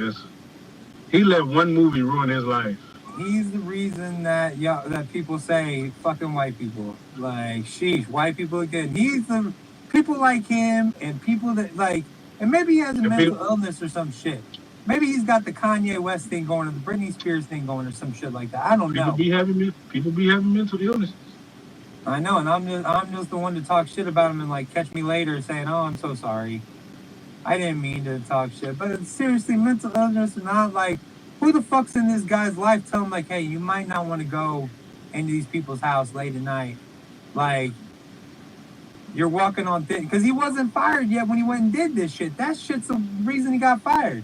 He let one movie ruin his life. He's the reason that that people say fucking white people. Like, sheesh, white people again. He's the people like him and people that like, and maybe he has a And mental people, illness or some shit. Maybe he's got the Kanye West thing going or the Britney Spears thing going or some shit like that. I don't know. people be having mental illnesses. I know, and I'm just the one to talk shit about him and like catch me later saying, "Oh, I'm so sorry. I didn't mean to talk shit." But it's seriously, mental illness or not, like, who the fuck's in this guy's life? Tell him like, hey, you might not want to go into these people's house late at night. Like, you're walking on thin, because he wasn't fired yet when he went and did this shit. That shit's the reason he got fired.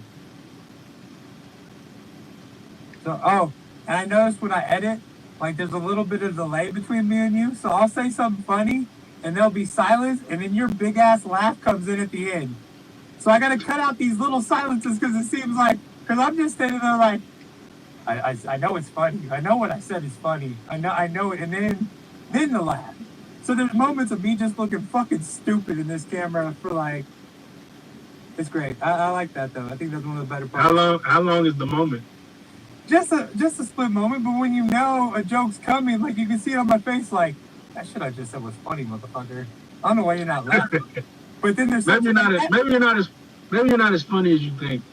So, oh, and I noticed when I edit, like, there's a little bit of delay between me and you. So I'll say something funny, and there'll be silence, and then your big ass laugh comes in at the end. So I gotta cut out these little silences because it seems like, because I'm just standing there like, I know it's funny. I know what I said is funny. I know it, and then the laugh. So there's moments of me just looking fucking stupid in this camera for like, it's great. I like that though. I think that's one of the better parts. How long is the moment? Just a split moment, but when you know a joke's coming, like, you can see it on my face, like, that shit I just said was funny, motherfucker. I don't know why you're not laughing. But then there's maybe you're not as funny as you think.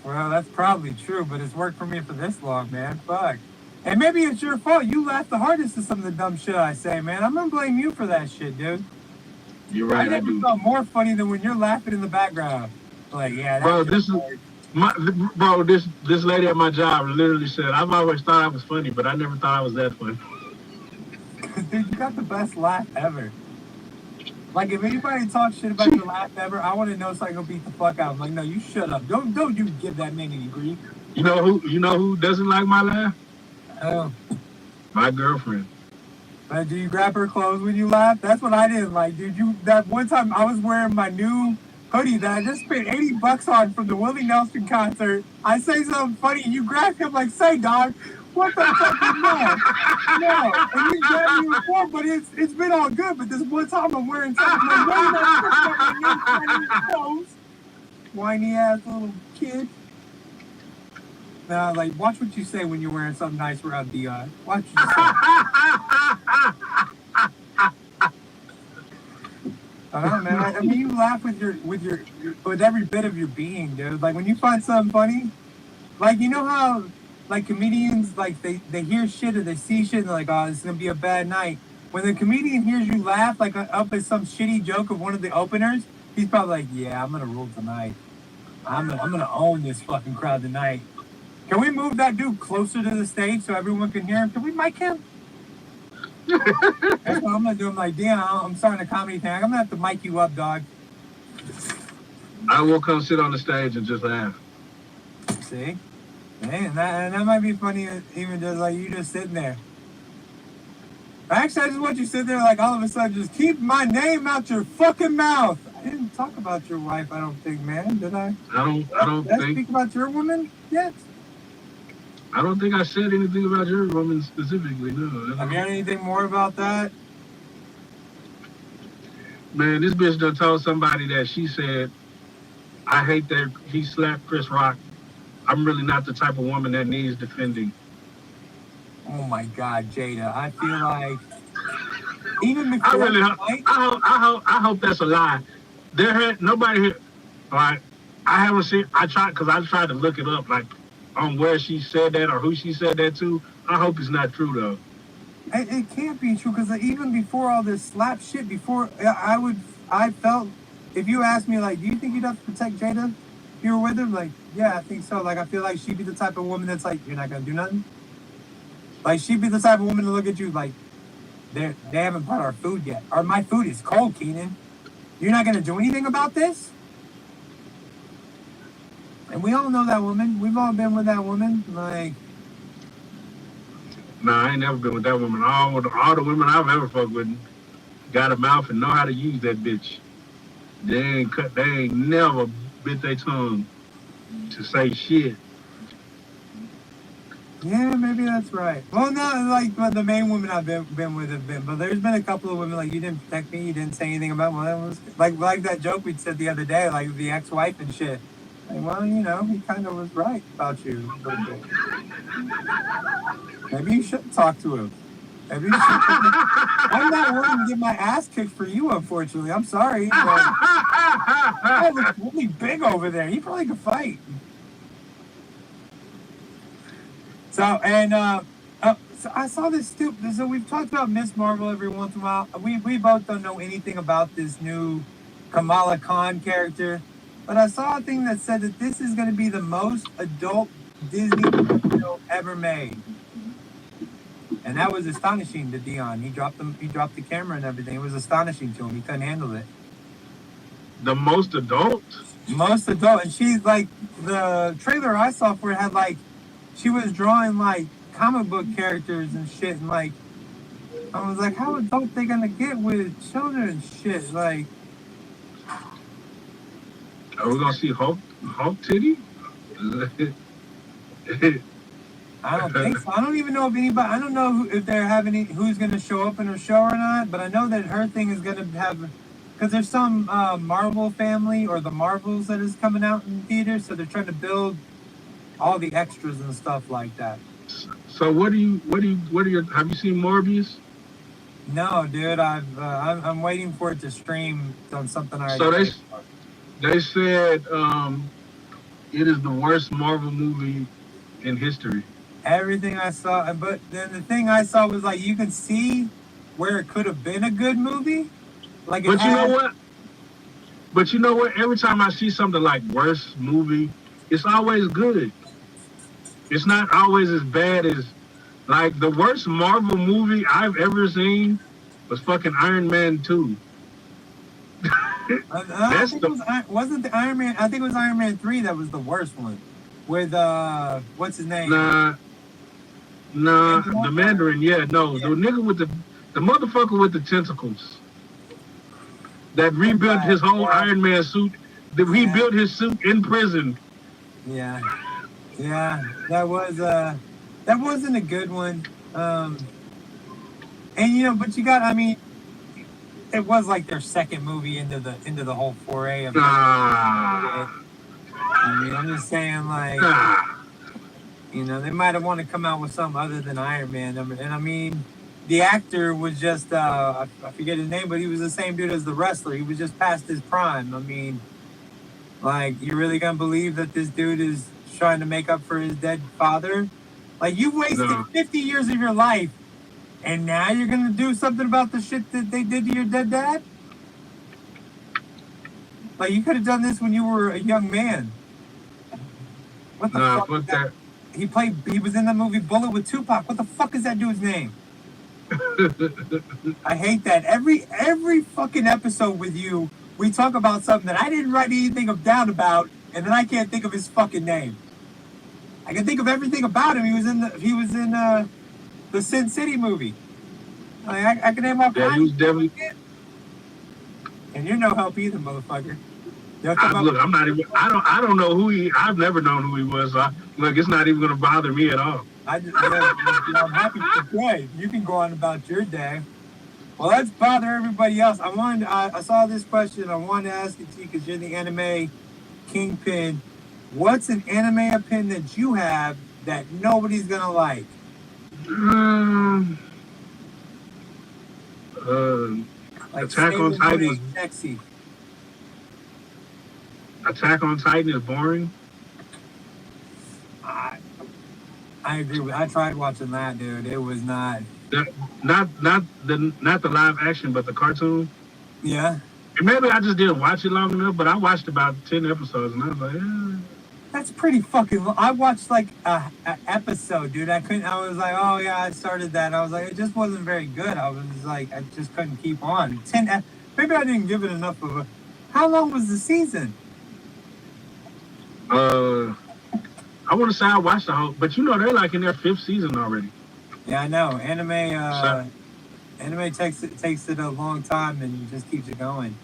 Well, that's probably true, but it's worked for me for this long, man. Fuck. And maybe it's your fault. You laugh the hardest at some of the dumb shit I say, man. I'm gonna blame you for that shit, dude. You're right. I never felt more funny than when you're laughing in the background. Like, yeah, Bro, this lady at my job literally said, I've always thought I was funny, but I never thought I was that funny. Dude, you got the best laugh ever. Like, if anybody talks shit about your laugh ever, I want to know so I can beat the fuck out. I'm like, no, you shut up. Don't you give that man any grief. You know who doesn't like my laugh? Oh. My girlfriend. But do you grab her clothes when you laugh? That's what I didn't like, dude. That one time I was wearing my new hoodie that I just spent $80 on from the Willie Nelson concert. I say something funny, and you grab him like, say, dog, what the fuck is that? No, and you grab me before, but it's been all good. But this one time I'm wearing something like, no, my clothes. Whiny ass little kid. Now, like, watch what you say when you're wearing something nice around Dion. Watch what you say. I don't know, man. I mean, you laugh with every bit of your being, dude. Like, when you find something funny, like, you know how, like, comedians, like, they hear shit or they see shit and they're like, oh, this is gonna be a bad night. when the comedian hears you laugh like up at some shitty joke of one of the openers, he's probably like, "Yeah, I'm gonna rule tonight. I'm gonna own this fucking crowd tonight." Can we move that dude closer to the stage so everyone can hear him? Can we mic him? That's what I'm gonna do. I'm like, damn, I'm starting a comedy thing. I'm gonna have to mic you up, dog. I will come sit on the stage and just laugh. See? Man, that might be funny, even just like you just sitting there. Actually, I just want you to sit there like all of a sudden, just keep my name out your fucking mouth. I didn't talk about your wife, I don't think, man. Did I? I don't Did I think. speak about your woman yet? I don't think I said anything about your woman specifically. No. Have you heard anything more about that? Man, this bitch done told somebody that she said, "I hate that he slapped Chris Rock. I'm really not the type of woman that needs defending." Oh my God, Jada. I feel like even before I really, tonight, I hope that's a lie. There had nobody here. Like, I haven't seen. I tried to look it up, like on where she said that or who she said that to. I hope it's not true though. it can't be true because even before all this slap shit, before I felt, if you asked me like, do you think you'd have to protect Jada if you were with her? Like, yeah, I think so. Like, I feel like she'd be the type of woman that's like, you're not gonna do nothing. Like, she'd be the type of woman to look at you like, they haven't brought our food yet, or my food is cold, Keenan. You're not gonna do anything about this. And we all know that woman. We've all been with that woman. Like, Nah, I ain't never been with that woman. All the women I've ever fucked with got a mouth and know how to use that bitch. They ain't never bit their tongue to say shit. yeah, maybe that's right. Well, no, like but the main women I've been with have been, but there's been a couple of women like you didn't protect me, you didn't say anything about. Well, that was like that joke we said the other day, like the ex-wife and shit. Like, well, you know, he kind of was right about you a little bit. Maybe you shouldn't talk to him. Maybe you should. I'm not willing to get my ass kicked for you, unfortunately. I'm sorry. But I look really big over there. He probably could fight. So, and so I saw this stupid. So we've talked about Miss Marvel every once in a while. We both don't know anything about this new Kamala Khan character, but I saw a thing that said that this is going to be the most adult Disney film ever made, and that was astonishing to Dion. He dropped the camera and everything. It was astonishing to him. He couldn't handle it. The most adult? Most adult, and she's like the trailer I saw for it had like. She was drawing like comic book characters and shit, and like I was like, how adult they gonna get with children and shit? Like, Are we gonna see Hulk titty? I don't think so. I don't even know if anybody. I don't know if they're having who's gonna show up in her show or not. But I know that her thing is gonna have because there's some Marvel family or the Marvels that is coming out in theaters, so they're trying to build all the extras and stuff like that. So what are your? Have you seen Morbius? No, dude. I'm waiting for it to stream on something I. So they said it is the worst Marvel movie in history. Everything I saw, but then the thing I saw was like you can see where it could have been a good movie. Like, But you know what? But you know what? Every time I see something like worst movie, it's always good. It's not always as bad as like the worst Marvel movie I've ever seen was fucking Iron Man 2. Wasn't the Iron Man? I think it was Iron Man 3 that was the worst one. With what's his name? Nah, the Mandarin. Yeah, no, the nigga with the motherfucker with the tentacles that rebuilt his whole Iron Man suit. That rebuilt his suit in prison. Yeah, that wasn't a good one. And you know, but you got. I mean, it was like their second movie into the whole foray of. I mean, I'm just saying, like, you know, they might have wanted to come out with something other than Iron Man. And I mean, the actor was just, I forget his name, but he was the same dude as the wrestler. He was just past his prime. I mean, like, you really gonna believe that this dude is trying to make up for his dead father? Like, you wasted 50 years of your life And now you're gonna do something about the shit that they did to your dead dad? Like, you could have done this when you were a young man. What the fuck? Fuck that. He was in the movie Bullet with Tupac. What the fuck is that dude's name? I hate that. Every fucking episode with you, we talk about something that I didn't write anything down about, and then I can't think of his fucking name. I can think of everything about him. He was in the Sin City movie. I can name off. Yeah, he was definitely. And you're no help either, motherfucker. Look, I'm not even. I don't know who he. I've never known who he was. So look, it's not even gonna bother me at all. I'm happy for Troy. You can go on about your day. Well, let's bother everybody else. I saw this question. I wanted to ask it to you because you're the anime kingpin. What's an anime opinion that you have that nobody's gonna like? Like Attack on Titan is sexy. Attack on Titan is boring. I agree with. I tried watching that, dude. It was not. Not the live action, but the cartoon. Yeah. And maybe I just didn't watch it long enough, but I watched about 10 episodes, and I was like, That's pretty fucking long. I watched like a episode, dude. I was like, oh yeah, I started that. I was like, it just wasn't very good. I was like, I just couldn't keep on. Maybe I didn't give it enough of a. How long was the season? I want to say I watched the whole, but they're like in their 5th season already. Yeah, I know. Anime takes it a long time and just keeps it going.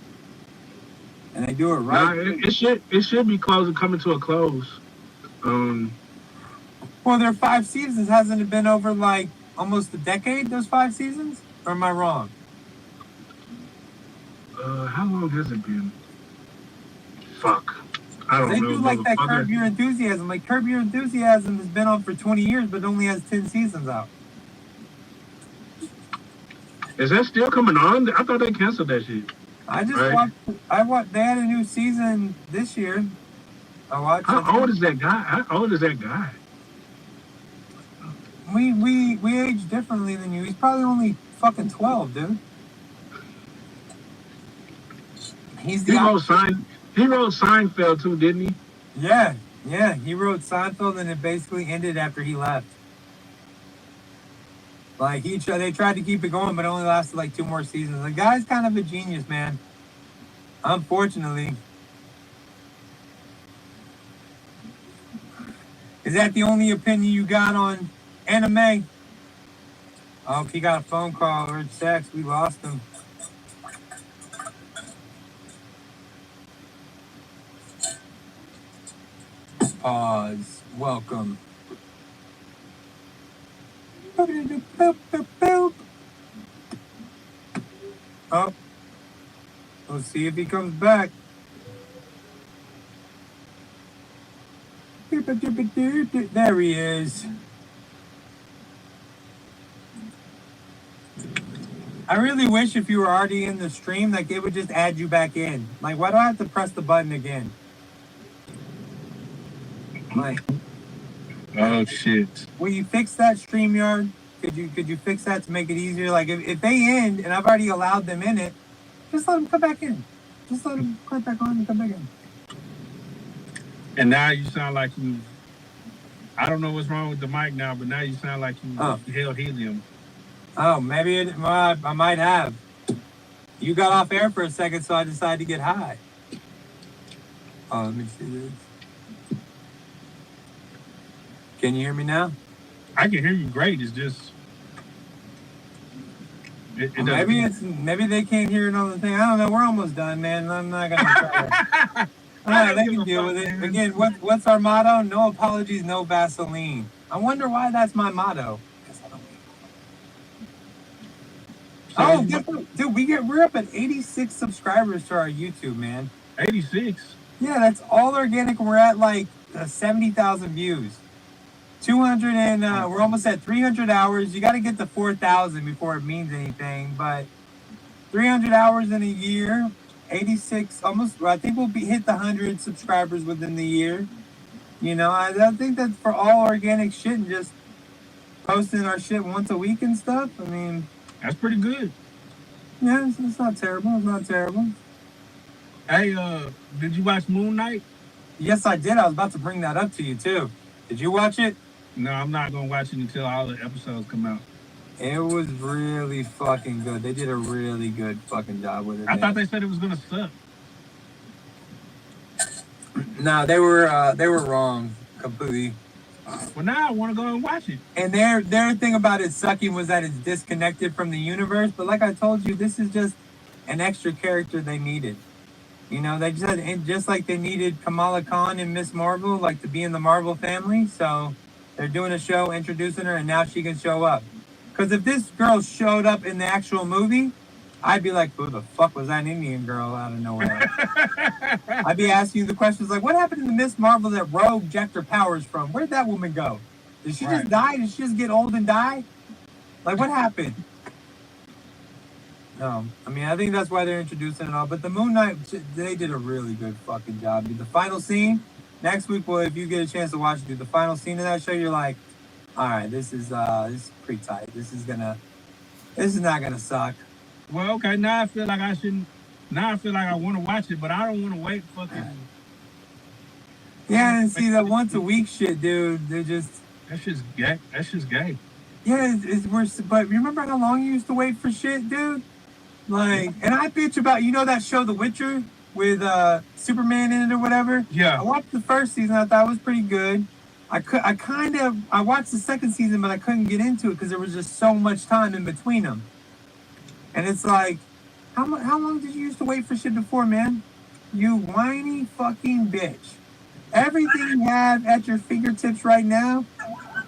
And they do it right. It should be coming to a close. Well, there are 5 seasons. Hasn't it been over like almost a decade? Those 5 seasons? Or am I wrong? How long has it been? Fuck. I don't know. They do like that Curb Your Enthusiasm. Like Curb Your Enthusiasm has been on for 20 years, but only has 10 seasons out. Is that still coming on? I thought they canceled that shit. I watched. They had a new season this year. I watched. How old is that guy? We age differently than you. He's probably only fucking 12, dude. He wrote Seinfeld too, didn't he? Yeah. He wrote Seinfeld, and it basically ended after he left. Like they tried to keep it going, but it only lasted like 2 more seasons. The guy's kind of a genius, man. Unfortunately. Is that the only opinion you got on anime? Oh, he got a phone call or text. We lost him. Pause. Welcome. Oh. Let's see if he comes back. There he is. I really wish if you were already in the stream, like they would just add you back in. Like, why do I have to press the button again? Like, oh shit. Will you fix that, StreamYard? Could you fix that to make it easier? Like if they end and I've already allowed them in it, just let them come back in. Just let them click back on and come back in. And now you sound like you. I don't know what's wrong with the mic now, but now you sound like you held helium. Oh, maybe I might have. You got off air for a second, so I decided to get high. Oh, let me see this. Can you hear me now? I can hear you great. It's just maybe they can't hear it on the thing. I don't know. We're almost done, man. I'm not gonna try. They can deal with it. Again, what's our motto? No apologies, no Vaseline. I wonder why that's my motto. Oh, dude, we're up at 86 subscribers to our YouTube, man. 86? Yeah, that's all organic. We're at like 70,000 views. 200 and we're almost at 300 hours. You got to get to 4,000 before it means anything. But 300 hours in a year, 86, almost. I think we'll hit the 100 subscribers within the year. I think that's for all organic shit and just posting our shit once a week and stuff. I mean, that's pretty good. Yeah, it's not terrible. It's not terrible. Hey, did you watch Moon Knight? Yes, I did. I was about to bring that up to you too. Did you watch it? No, I'm not gonna watch it until all the episodes come out. It was really fucking good. They did a really good fucking job with it. I thought they said it was gonna suck. No, they were wrong completely. Well, now I want to go and watch it. And their thing about it sucking was that it's disconnected from the universe. But like I told you, this is just an extra character they needed. You know, they just like they needed Kamala Khan and Miss Marvel, like to be in the Marvel family. So they're doing a show, introducing her, and now she can show up. Because if this girl showed up in the actual movie, I'd be like, who the fuck was that Indian girl out of nowhere? I'd be asking you the questions like, what happened to Miss Marvel that Rogue jacked her powers from? Where'd that woman go? Did she just die? Did she just get old and die? Like, what happened? No, I mean, I think that's why they're introducing it all. But the Moon Knight, they did a really good fucking job. Dude, the final scene, next week, well, if you get a chance to watch it, dude, the final scene of that show, you're like, all right, this is pretty tight. This is not gonna suck. Well, okay, now I feel like I shouldn't. Now I feel like I want to watch it, but I don't want to wait fucking. Yeah, and see that once a week shit, dude. They're just. That's just gay. That's just gay. Yeah, it's worse. But remember how long you used to wait for shit, dude? Like, and I bitch about that show, The Witcher, with Superman in it or whatever. Yeah. I watched the first season. I thought it was pretty good. I watched the second season, but I couldn't get into it because there was just so much time in between them. And it's like, how long did you used to wait for shit before, man? You whiny fucking bitch. Everything you have at your fingertips right now,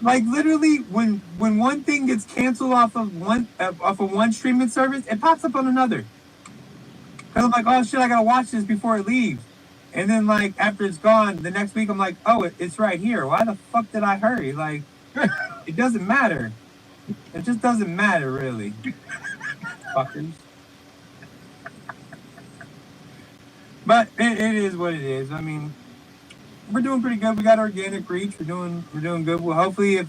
like literally, when one thing gets canceled off of one streaming service, it pops up on another. Cause I'm like, oh shit, I gotta watch this before it leaves. And then like after it's gone, the next week I'm like, oh, it's right here. Why the fuck did I hurry? Like, it doesn't matter. It just doesn't matter, really. Fuckers. But it is what it is. I mean, we're doing pretty good. We got organic reach. We're doing good. Well, hopefully, I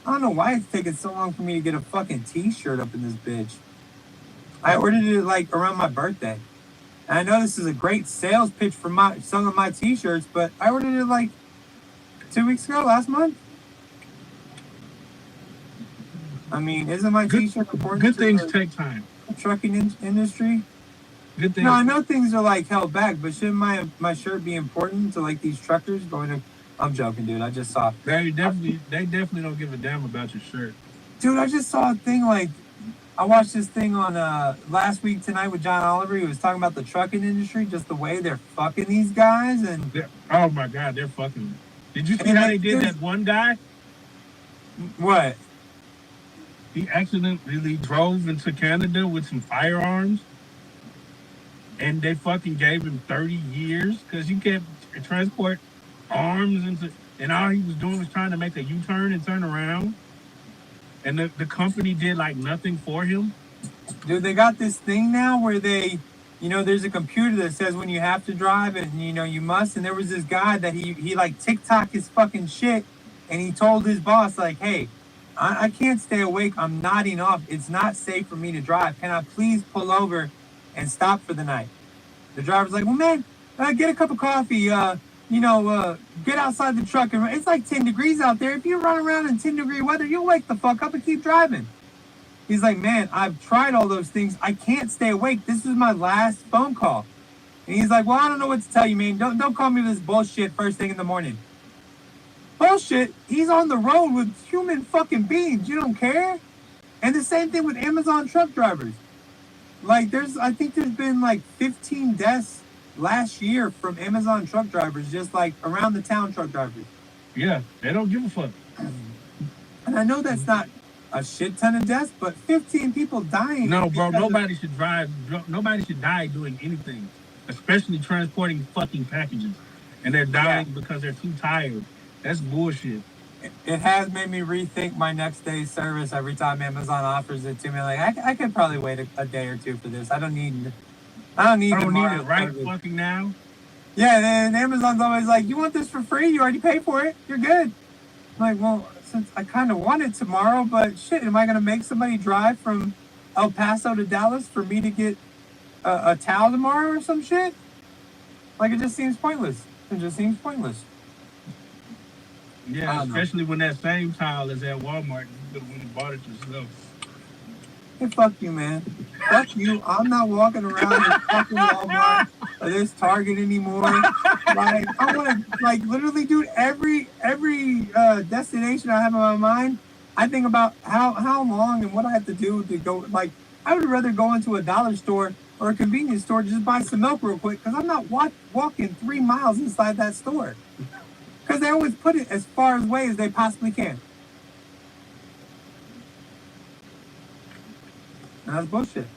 don't know why it's taking so long for me to get a fucking T-shirt up in this bitch. I ordered it like around my birthday. And I know this is a great sales pitch for some of my T-shirts, but I ordered it like 2 weeks ago, last month. I mean, isn't my T-shirt important? Good things take time. Trucking industry. Good things. No, I know things are like held back, but shouldn't my shirt be important to like these truckers going to? I'm joking, dude. I just saw. They definitely don't give a damn about your shirt. Dude, I just saw a thing like, I watched this thing on last week tonight with John Oliver. He was talking about the trucking industry, just the way they're fucking these guys, and oh my god, they're fucking. Did you see how they did that one guy? What? He accidentally drove into Canada with some firearms, and they fucking gave him 30 years because you can't transport arms into. And all he was doing was trying to make a U-turn and turn around. And the company did like nothing for him. Dude, they got this thing now where they, there's a computer that says when you have to drive and, you must. And there was this guy that he like TikTok his fucking shit. And he told his boss like, hey, I can't stay awake. I'm nodding off. It's not safe for me to drive. Can I please pull over and stop for the night? The driver's like, well, man, get a cup of coffee. Get outside the truck. And it's like 10 degrees out there. If you run around in 10-degree weather, you'll wake the fuck up and keep driving. He's like, man, I've tried all those things. I can't stay awake. This was my last phone call. And he's like, well, I don't know what to tell you, man. Don't call me this bullshit first thing in the morning. Bullshit. He's on the road with human fucking beings. You don't care? And the same thing with Amazon truck drivers. Like, I think there's been like 15 deaths last year from Amazon truck drivers, just like around the town truck drivers. Yeah, they don't give a fuck. And I know that's not a shit ton of deaths, but 15 people dying. No, bro, nobody should drive. Nobody should die doing anything, especially transporting fucking packages. And they're dying because they're too tired. That's bullshit. It has made me rethink my next day's service every time Amazon offers it to me. Like, I could probably wait a day or two for this. I don't need it right fucking now. Yeah, and Amazon's always like, you want this for free? You already paid for it. You're good. I'm like, well, since I kind of want it tomorrow, but shit, am I gonna make somebody drive from El Paso to Dallas for me to get a towel tomorrow or some shit? Like, it just seems pointless. It just seems pointless. Yeah, especially when that same tile is at Walmart. You could have went and bought it yourself. Hey, fuck you, man. Fuck you. I'm not walking around in fucking Walmart or this Target anymore. Like, I want to, like, literally, dude, every destination I have in my mind, I think about how long and what I have to do to go. Like, I would rather go into a dollar store or a convenience store, just buy some milk real quick, because I'm not walking 3 miles inside that store. Because they always put it as far away as they possibly can. That's bullshit.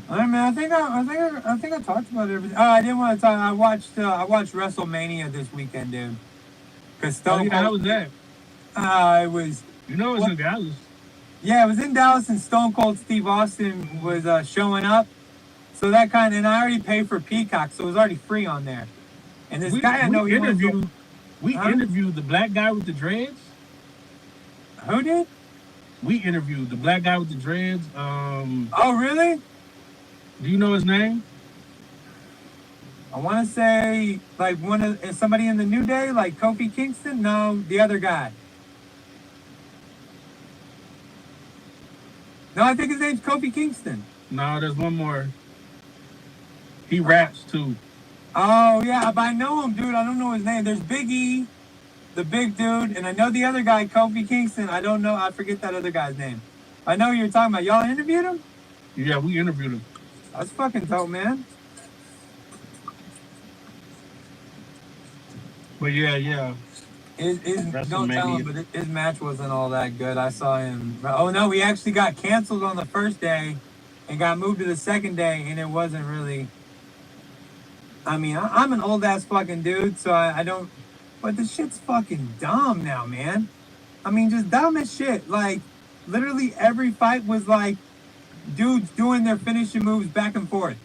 All right, man. I think I talked about everything. Oh, I didn't want to talk. I watched WrestleMania this weekend, dude. Cause Stone Cold. How was that? It was. You know, it was in Dallas. Yeah, it was in Dallas, and Stone Cold Steve Austin was showing up. So that and I already paid for Peacock, so it was already free on there. And this guy I know interviewed. We interviewed the black guy with the dreads. Who did? We interviewed the black guy with the dreads. Oh, really? Do you know his name? I want to say like somebody in the New Day, like Kofi Kingston. No, the other guy. No, I think his name's Kofi Kingston. No, there's one more. He raps too. Oh yeah, but I know him, dude. I don't know his name. There's Big E, the big dude, and I know the other guy, Kofi Kingston. I don't know. I forget that other guy's name. I know who you're talking about. Y'all interviewed him? Yeah, we interviewed him. That's fucking dope, man. But yeah. Don't tell him, but his match wasn't all that good. I saw him. Oh no, we actually got canceled on the first day and got moved to the second day, and it wasn't really. I mean, I'm an old ass fucking dude, so I don't. But the shit's fucking dumb now, man. I mean, just dumb as shit. Like, literally every fight was like dudes doing their finishing moves back and forth.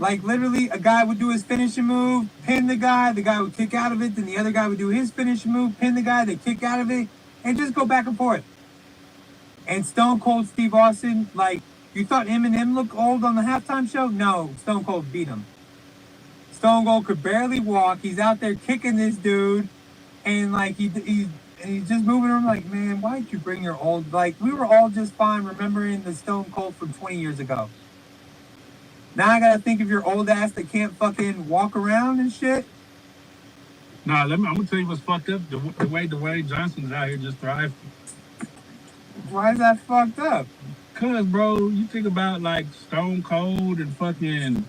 Like, literally, a guy would do his finishing move, pin the guy would kick out of it, then the other guy would do his finishing move, pin the guy, they kick out of it, and just go back and forth. And Stone Cold Steve Austin, like, you thought Eminem looked old on the halftime show? No, Stone Cold beat him. Stone Cold could barely walk. He's out there kicking this dude, and like he's just moving around. Like, man, why'd you bring your old? Like, we were all just fine remembering the Stone Cold from 20 years ago. Now I gotta think of your old ass that can't fucking walk around and shit. Nah, I'm gonna tell you what's fucked up. The way Dwayne Johnson's out here just thriving. Why is that fucked up? Cause, bro, you think about like Stone Cold and fucking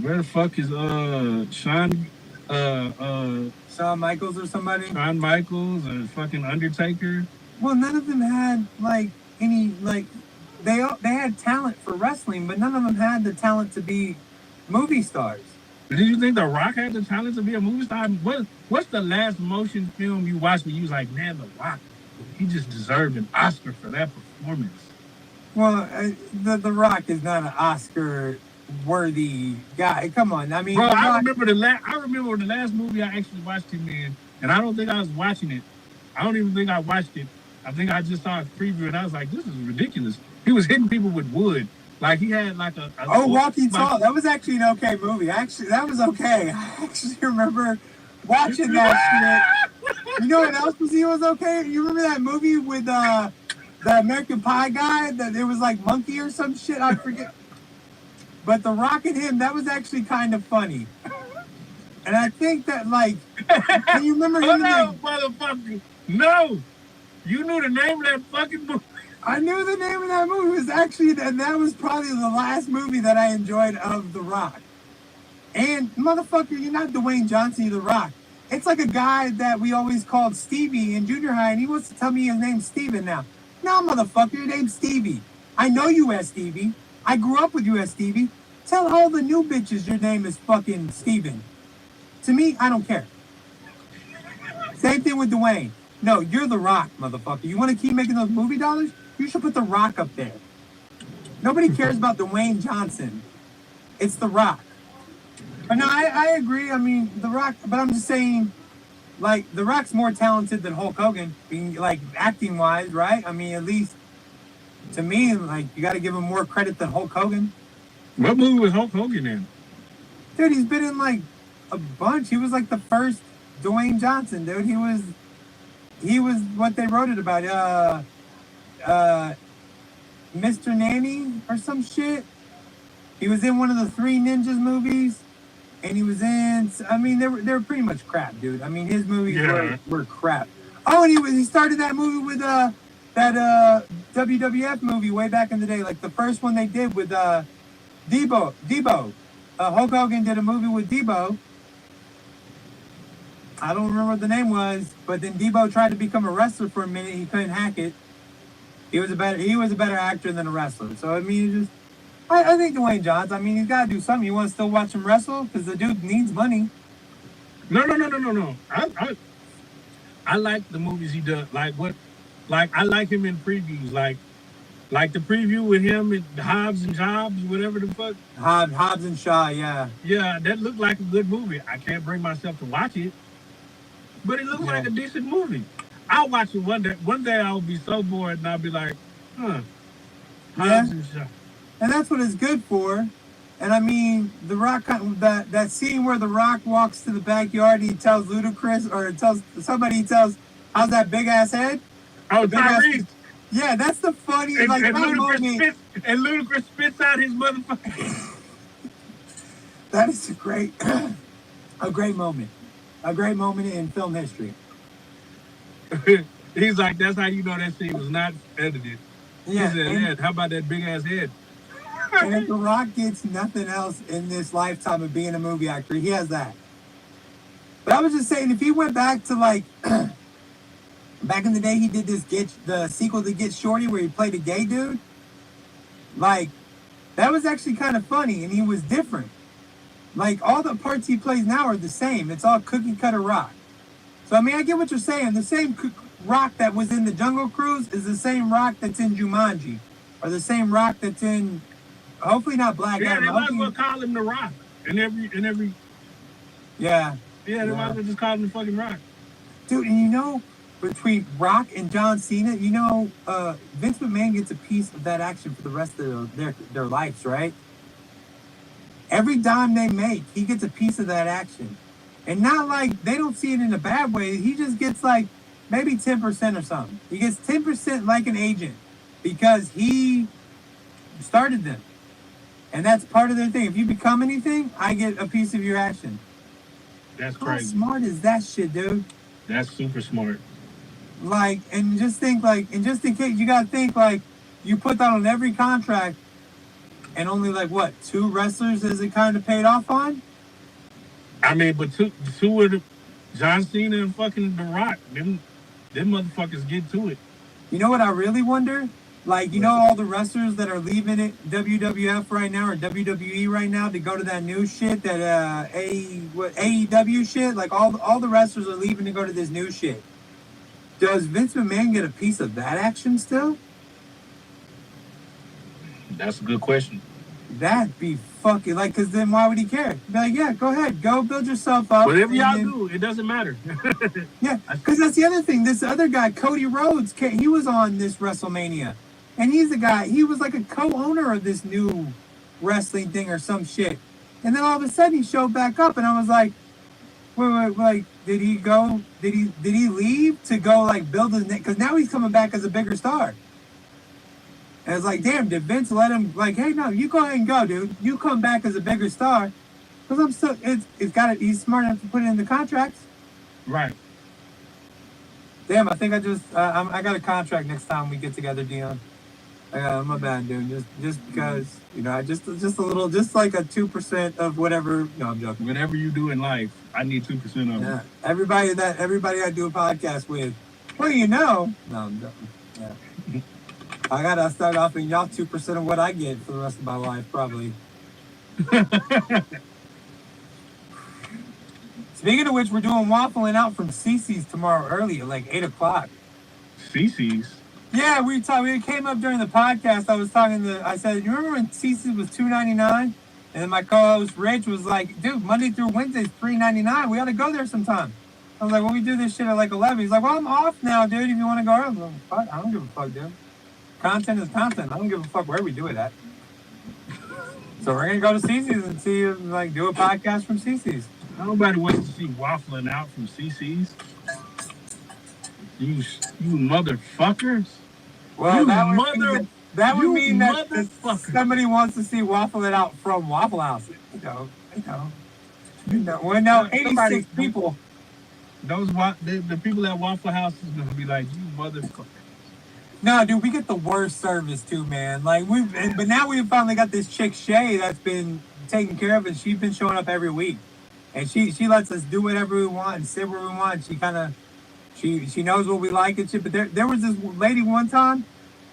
where the fuck is Shawn Michaels or somebody? Shawn Michaels or fucking Undertaker? Well, none of them had like any like they had talent for wrestling, but none of them had the talent to be movie stars. Did you think The Rock had the talent to be a movie star? What's the last motion film you watched where you was like, man, The Rock, he just deserved an Oscar for that performance? Well, the Rock is not an Oscar-worthy guy. Come on, I mean, bro, I remember the last movie I actually watched him in, and I don't think I was watching it. I don't even think I watched it. I think I just saw a preview, and I was like, this is ridiculous. He was hitting people with wood. Like, he had like a Walking Tall. That was actually an okay movie. Actually, that was okay. I actually remember watching that shit. You know what else was okay? You remember that movie with the American Pie guy? That it was like Monkey or some shit. I forget. But The Rock and him, that was actually kind of funny. And I think that, like, can you remember him? No, motherfucker. No. You knew the name of that fucking movie. I knew the name of that movie. It was actually, that was probably the last movie that I enjoyed of The Rock. And, motherfucker, you're not Dwayne Johnson, you're The Rock. It's like a guy that we always called Stevie in junior high, and he wants to tell me his name's Steven now. No, motherfucker, your name's Stevie. I know you as Stevie. I grew up with you as Stevie. Tell all the new bitches your name is fucking Steven. To me, I don't care. Same thing with Dwayne. No, you're The Rock, motherfucker. You want to keep making those movie dollars? You should put The Rock up there. Nobody cares about Dwayne Johnson. It's The Rock. But no, I agree. I mean, The Rock, but I'm just saying, like, The Rock's more talented than Hulk Hogan, being like acting wise, right? I mean, at least to me, like, you got to give him more credit than Hulk Hogan. What movie was Hulk Hogan in? Dude, he's been in like a bunch. He was like the first Dwayne Johnson, dude. He was what they wrote it about. Uh, Mr. Nanny or some shit. He was in one of the Three Ninjas movies, and he was in. I mean, they were pretty much crap, dude. I mean, his movies were crap. Oh, and he started that movie with that WWF movie way back in the day, like the first one they did with Debo. Hulk Hogan did a movie with Debo. I don't remember what the name was, but then Debo tried to become a wrestler for a minute. He couldn't hack it. He was a better actor than a wrestler. So I mean, I think Dwayne Johnson. I mean, he's got to do something. You want to still watch him wrestle because the dude needs money. No. I like the movies he does. Like I like him in previews. Like the preview with him and Hobbs and Jobs, whatever the fuck. Hobbs and Shaw, yeah. Yeah, that looked like a good movie. I can't bring myself to watch it, but it looked like a decent movie. I'll watch it one day. One day I'll be so bored and I'll be like, Hobbs and Shaw. And that's what it's good for. And I mean, The Rock, that scene where The Rock walks to the backyard and he tells Ludacris, or how's that big ass head? Oh, Tyrese. Yeah, that's the funniest. And Ludacris spits out his motherfucker. That is a great moment. A great moment in film history. He's like, that's how you know that scene was not edited. Yeah. He said, how about that big ass head? And if The Rock gets nothing else in this lifetime of being a movie actor, he has that. But I was just saying, if he went back to like back in the day, he did the sequel to Get Shorty where he played a gay dude. Like, that was actually kind of funny, and he was different. Like, all the parts he plays now are the same. It's all cookie cutter Rock. So, I mean, I get what you're saying. The same Rock that was in the Jungle Cruise is the same Rock that's in Jumanji. Or the same Rock that's in, hopefully not Black Adam. Yeah, they might as well call him The Rock. In every... Yeah. Yeah, they might as well just call him the fucking Rock. Dude, and you know, between Rock and John Cena, you know, Vince McMahon gets a piece of that action for the rest of their lives, right? Every dime they make, he gets a piece of that action. And not like, they don't see it in a bad way. He just gets like maybe 10% or something. He gets 10% like an agent because he started them. And that's part of their thing. If you become anything, I get a piece of your action. That's crazy. How smart is that shit, dude? That's super smart. Like, and just in case, you gotta think, like, you put that on every contract, and only, like, what, 2 wrestlers is it kind of paid off on? I mean, but two of the, John Cena and fucking The Rock, them motherfuckers get to it. You know what I really wonder? Like, you know all the wrestlers that are leaving it, WWF right now, or WWE right now, to go to that new shit, that AEW shit? Like, all the wrestlers are leaving to go to this new shit. Does Vince McMahon get a piece of that action still? That's a good question. That'd be fucking, like, because then why would he care? He'd be like, yeah, go ahead. Go build yourself up. Whatever y'all do, it doesn't matter. Yeah, because that's the other thing. This other guy, Cody Rhodes, he was on this WrestleMania. And he's the guy, he was like a co-owner of this new wrestling thing or some shit. And then all of a sudden he showed back up, and I was like, wait, like, did he go, did he leave to go, like, build his name? Because now he's coming back as a bigger star. And it's like, damn, did Vince let him, like, hey, no, you go ahead and go, dude. You come back as a bigger star. Because I'm still, he's smart enough to put it in the contracts. Right. Damn, I think I got a contract next time we get together, Dion. My bad, dude. Just because, you know, just a little, just like a 2% of whatever. No, I'm joking. Whatever you do in life, I need 2% of it. Everybody I do a podcast with, well, you know. No, I'm joking. Yeah. I gotta start offering y'all 2% of what I get for the rest of my life, probably. Speaking of which, we're doing waffling out from Cece's tomorrow early at like 8 o'clock. Cece's? Yeah, we came up during the podcast. I said, you remember when Cece's was $2.99? And then my co-host Rich was like, dude, Monday through Wednesday is $3.99. We ought to go there sometime. I was like, well, we do this shit at like 11. He's like, well, I'm off now, dude. If you want to go, I'm like, fuck, I don't give a fuck, dude. Content is content. I don't give a fuck where we do it at. So we're gonna go to CC's and see, like, do a podcast from CC's. Nobody wants to see waffling out from CC's. You motherfuckers. Well, you that would mean that motherfucker. somebody wants to see Waffle It Out from Waffle House. Well, no, 86 people. The people at Waffle House is gonna be like, you motherfucker. No, dude, we get the worst service too, man. Like but now we've finally got this chick Shay that's been taken care of, and she's been showing up every week, and she lets us do whatever we want and sit where we want. She knows what we like and shit. But there was this lady one time,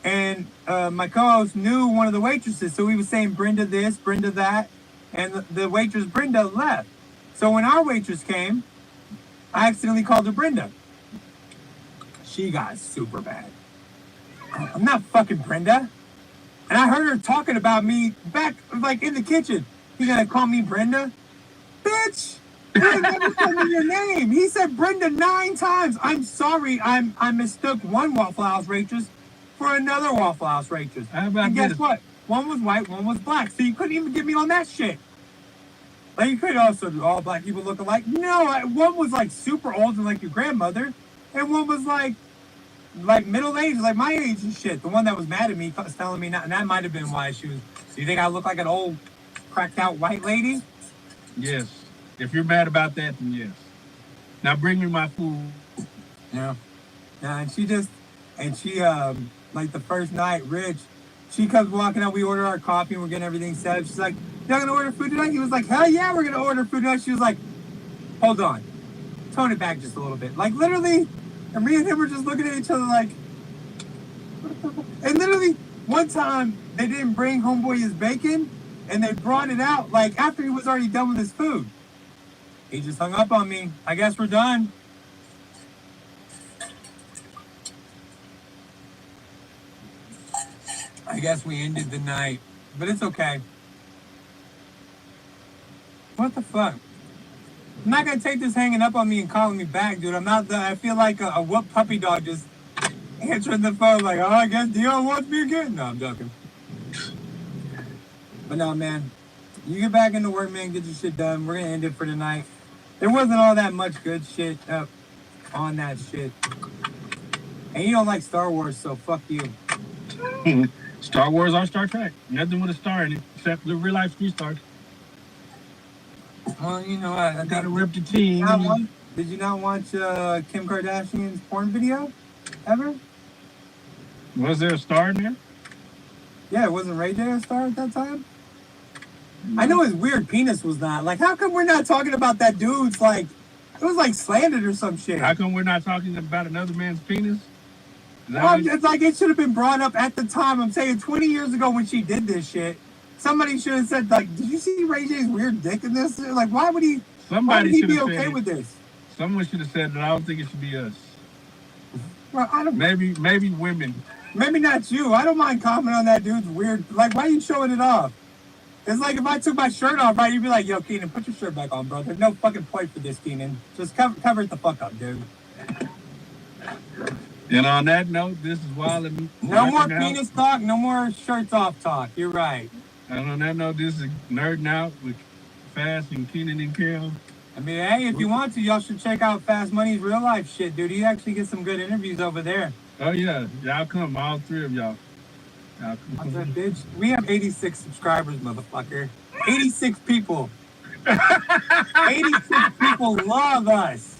and my co-host knew one of the waitresses, so he was saying Brenda this, Brenda that, and the waitress Brenda left. So when our waitress came, I accidentally called her Brenda. She got super bad. I'm not fucking Brenda. And I heard her talking about me back, like, in the kitchen. You gonna call me Brenda? Bitch! You never told me your name. He said Brenda 9 times. I'm sorry. I mistook one Waffle House waitress for another Waffle House waitress. And guess what? One was white, one was black. So you couldn't even get me on that shit. Like, you could also do all black people look alike. No, one was, like, super old and like your grandmother. And one was, like middle age, like my age and shit. The one that was mad at me was telling me not, and that might have been why she was. Do you think I look like an old, cracked out white lady? Yes. If you're mad about that, then yes. Now bring me my food. Yeah. And she like the first night, Rich, she comes walking out. We order our coffee and we're getting everything set up. She's like, "Y'all gonna order food tonight?" He was like, "Hell yeah, we're gonna order food tonight." She was like, "Hold on, tone it back just a little bit." Like literally. And me and him were just looking at each other like, and literally one time they didn't bring homeboy his bacon, and they brought it out like after he was already done with his food. He just hung up on me. I guess we're done. I guess we ended the night, but it's okay. What the fuck? I'm not gonna take this hanging up on me and calling me back, dude. I feel like a whooped puppy dog just answering the phone like, "Oh, I guess Dion wants me again." No, I'm joking. But no, man. You get back into work, man. Get your shit done. We're gonna end it for tonight. There wasn't all that much good shit up on that shit. And you don't like Star Wars, so fuck you. Star Wars or Star Trek. Nothing with a star in it except the real life 3 stars. Well, you know, I gotta rip the team. Did you not watch Kim Kardashian's porn video ever? Was there a star in there? Yeah, it wasn't Ray J a star at that time? I know his weird penis was not. Like, how come we're not talking about that dude's, like, it was like slandered or some shit? How come we're not talking about another man's penis? Well, it's like it should have been brought up at the time. I'm saying 20 years ago when she did this shit. Somebody should have said, like, did you see Ray J's weird dick in this? Like, why would he be okay with this? Someone should have said that. I don't think it should be us. Well, I don't. Maybe women. Maybe not you. I don't mind commenting on that dude's weird. Like, why are you showing it off? It's like if I took my shirt off, right? You'd be like, "Yo, Keenan, put your shirt back on, bro. There's no fucking point for this, Keenan. Just cover it the fuck up, dude." And on that note, this is Wild and no more penis talk. No more shirts off talk. You're right. And on that note, this is Nerding Out with Fast and Keenan and Kel. I mean, hey, if you want to, y'all should check out Fast Money's real life shit, dude. He actually gets some good interviews over there. Oh, yeah. Y'all come, all 3 of y'all. Bitch, we have 86 subscribers, motherfucker. 86 people. 86 people love us.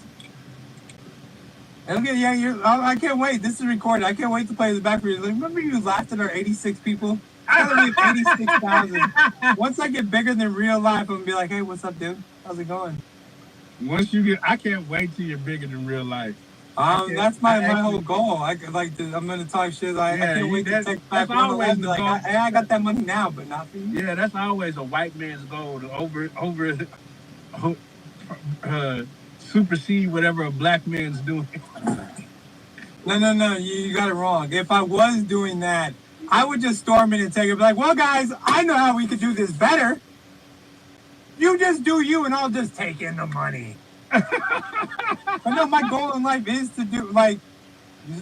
Okay, yeah, I can't wait. This is recorded. I can't wait to play this back for you. Remember you laughed at our 86 people? I have 86,000. Once I get bigger than real life, I'm going to be like, "Hey, what's up, dude? How's it going?" Once you get, I can't wait till you're bigger than real life. That's my whole goal. I'm going to talk shit. I can't wait to take back one life and be like, "Hey, I got that money now, but not for you." Yeah, that's always a white man's goal to supersede whatever a black man's doing. No, you got it wrong. If I was doing that, I would just storm in and take it. Be like, "Well, guys, I know how we could do this better." You just do you, and I'll just take in the money. But no, my goal in life is to do like,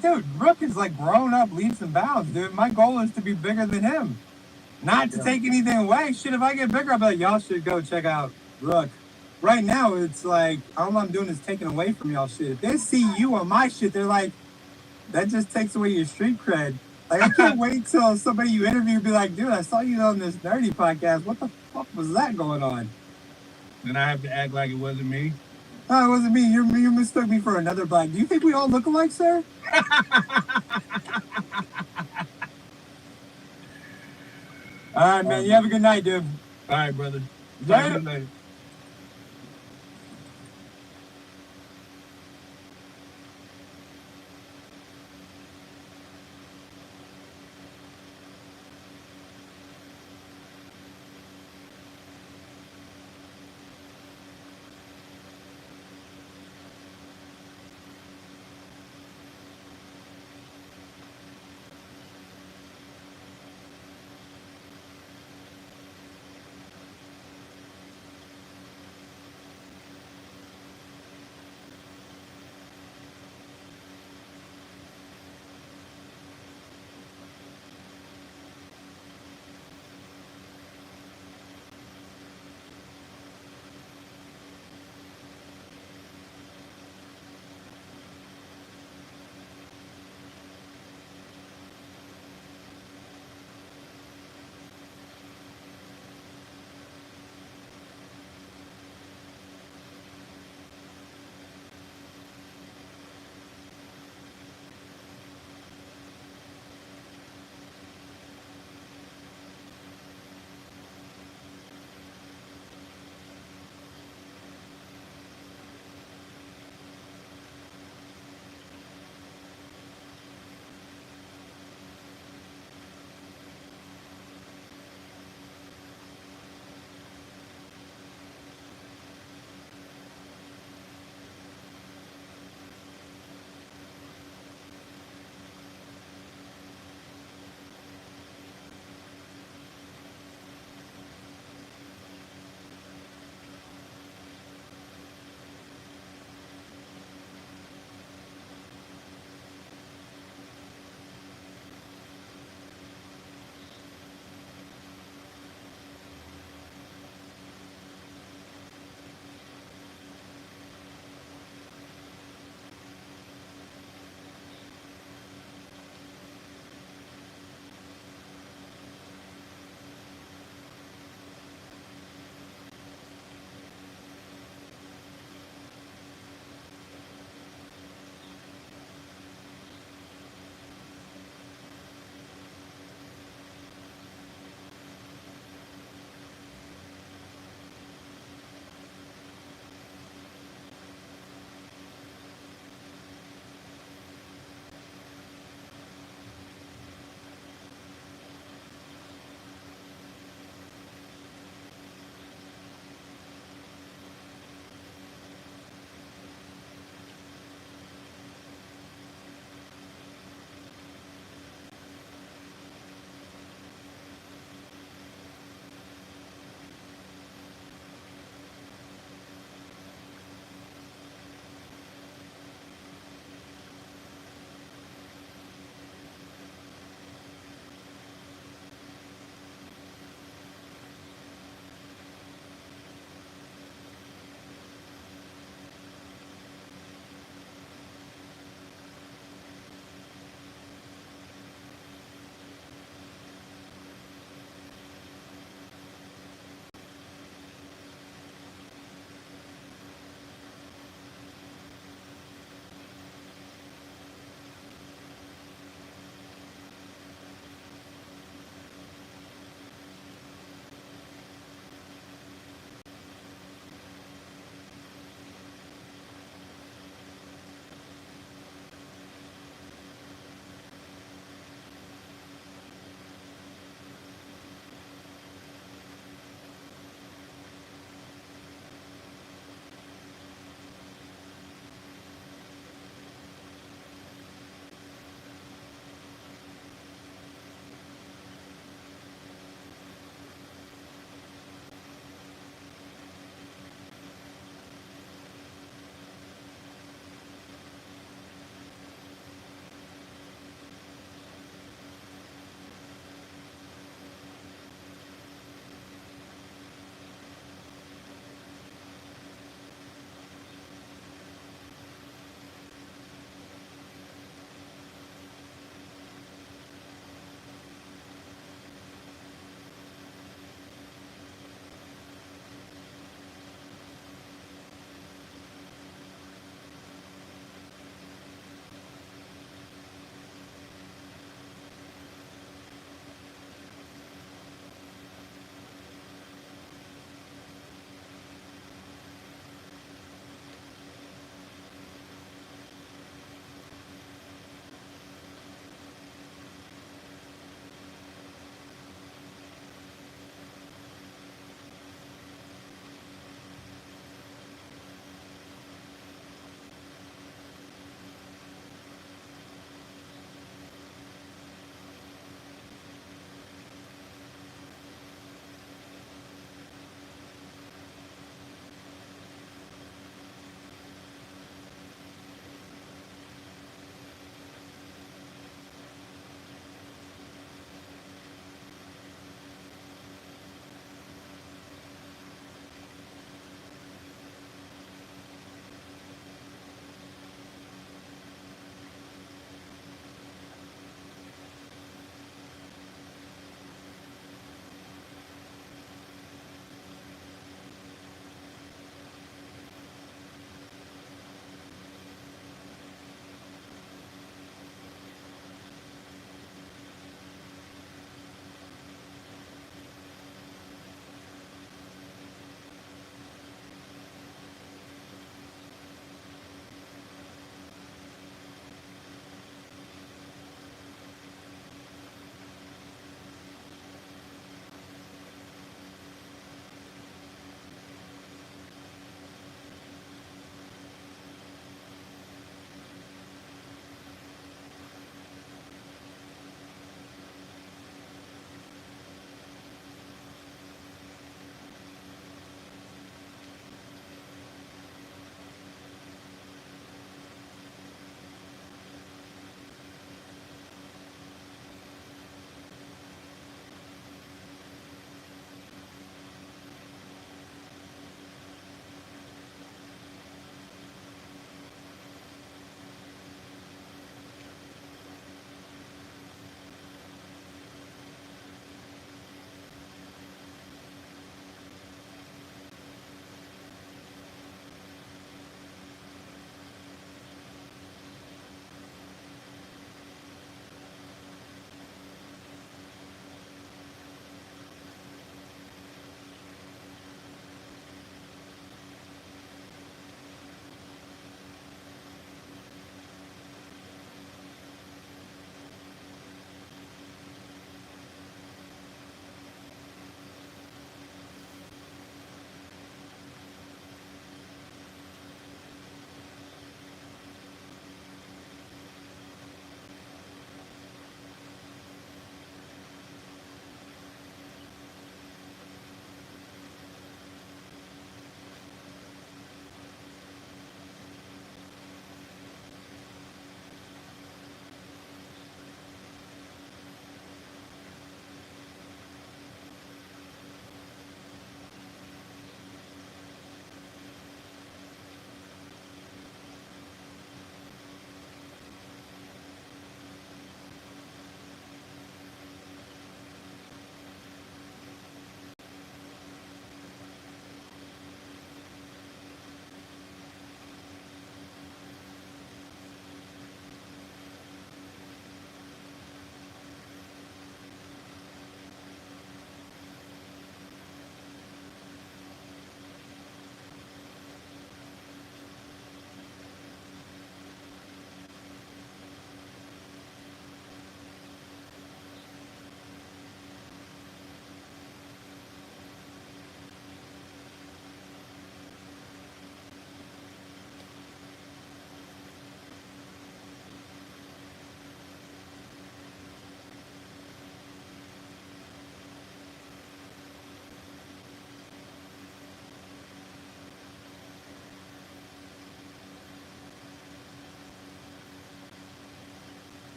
dude. Rook is like grown up leaps and bounds, dude. My goal is to be bigger than him. Not to take anything away. Shit, if I get bigger, I'll be like, y'all should go check out Rook. Right now, it's like all I'm doing is taking away from y'all shit. If they see you on my shit, they're like, that just takes away your street cred. Like, I can't wait till somebody you interview be like, dude, I saw you on this nerdy podcast. What the fuck was that going on? Then I have to act like it wasn't me. Oh, it wasn't me. You mistook me for another black. Do you think we all look alike, sir? All right, man. You have a good night, dude. All right, brother. Later. Talk to you later.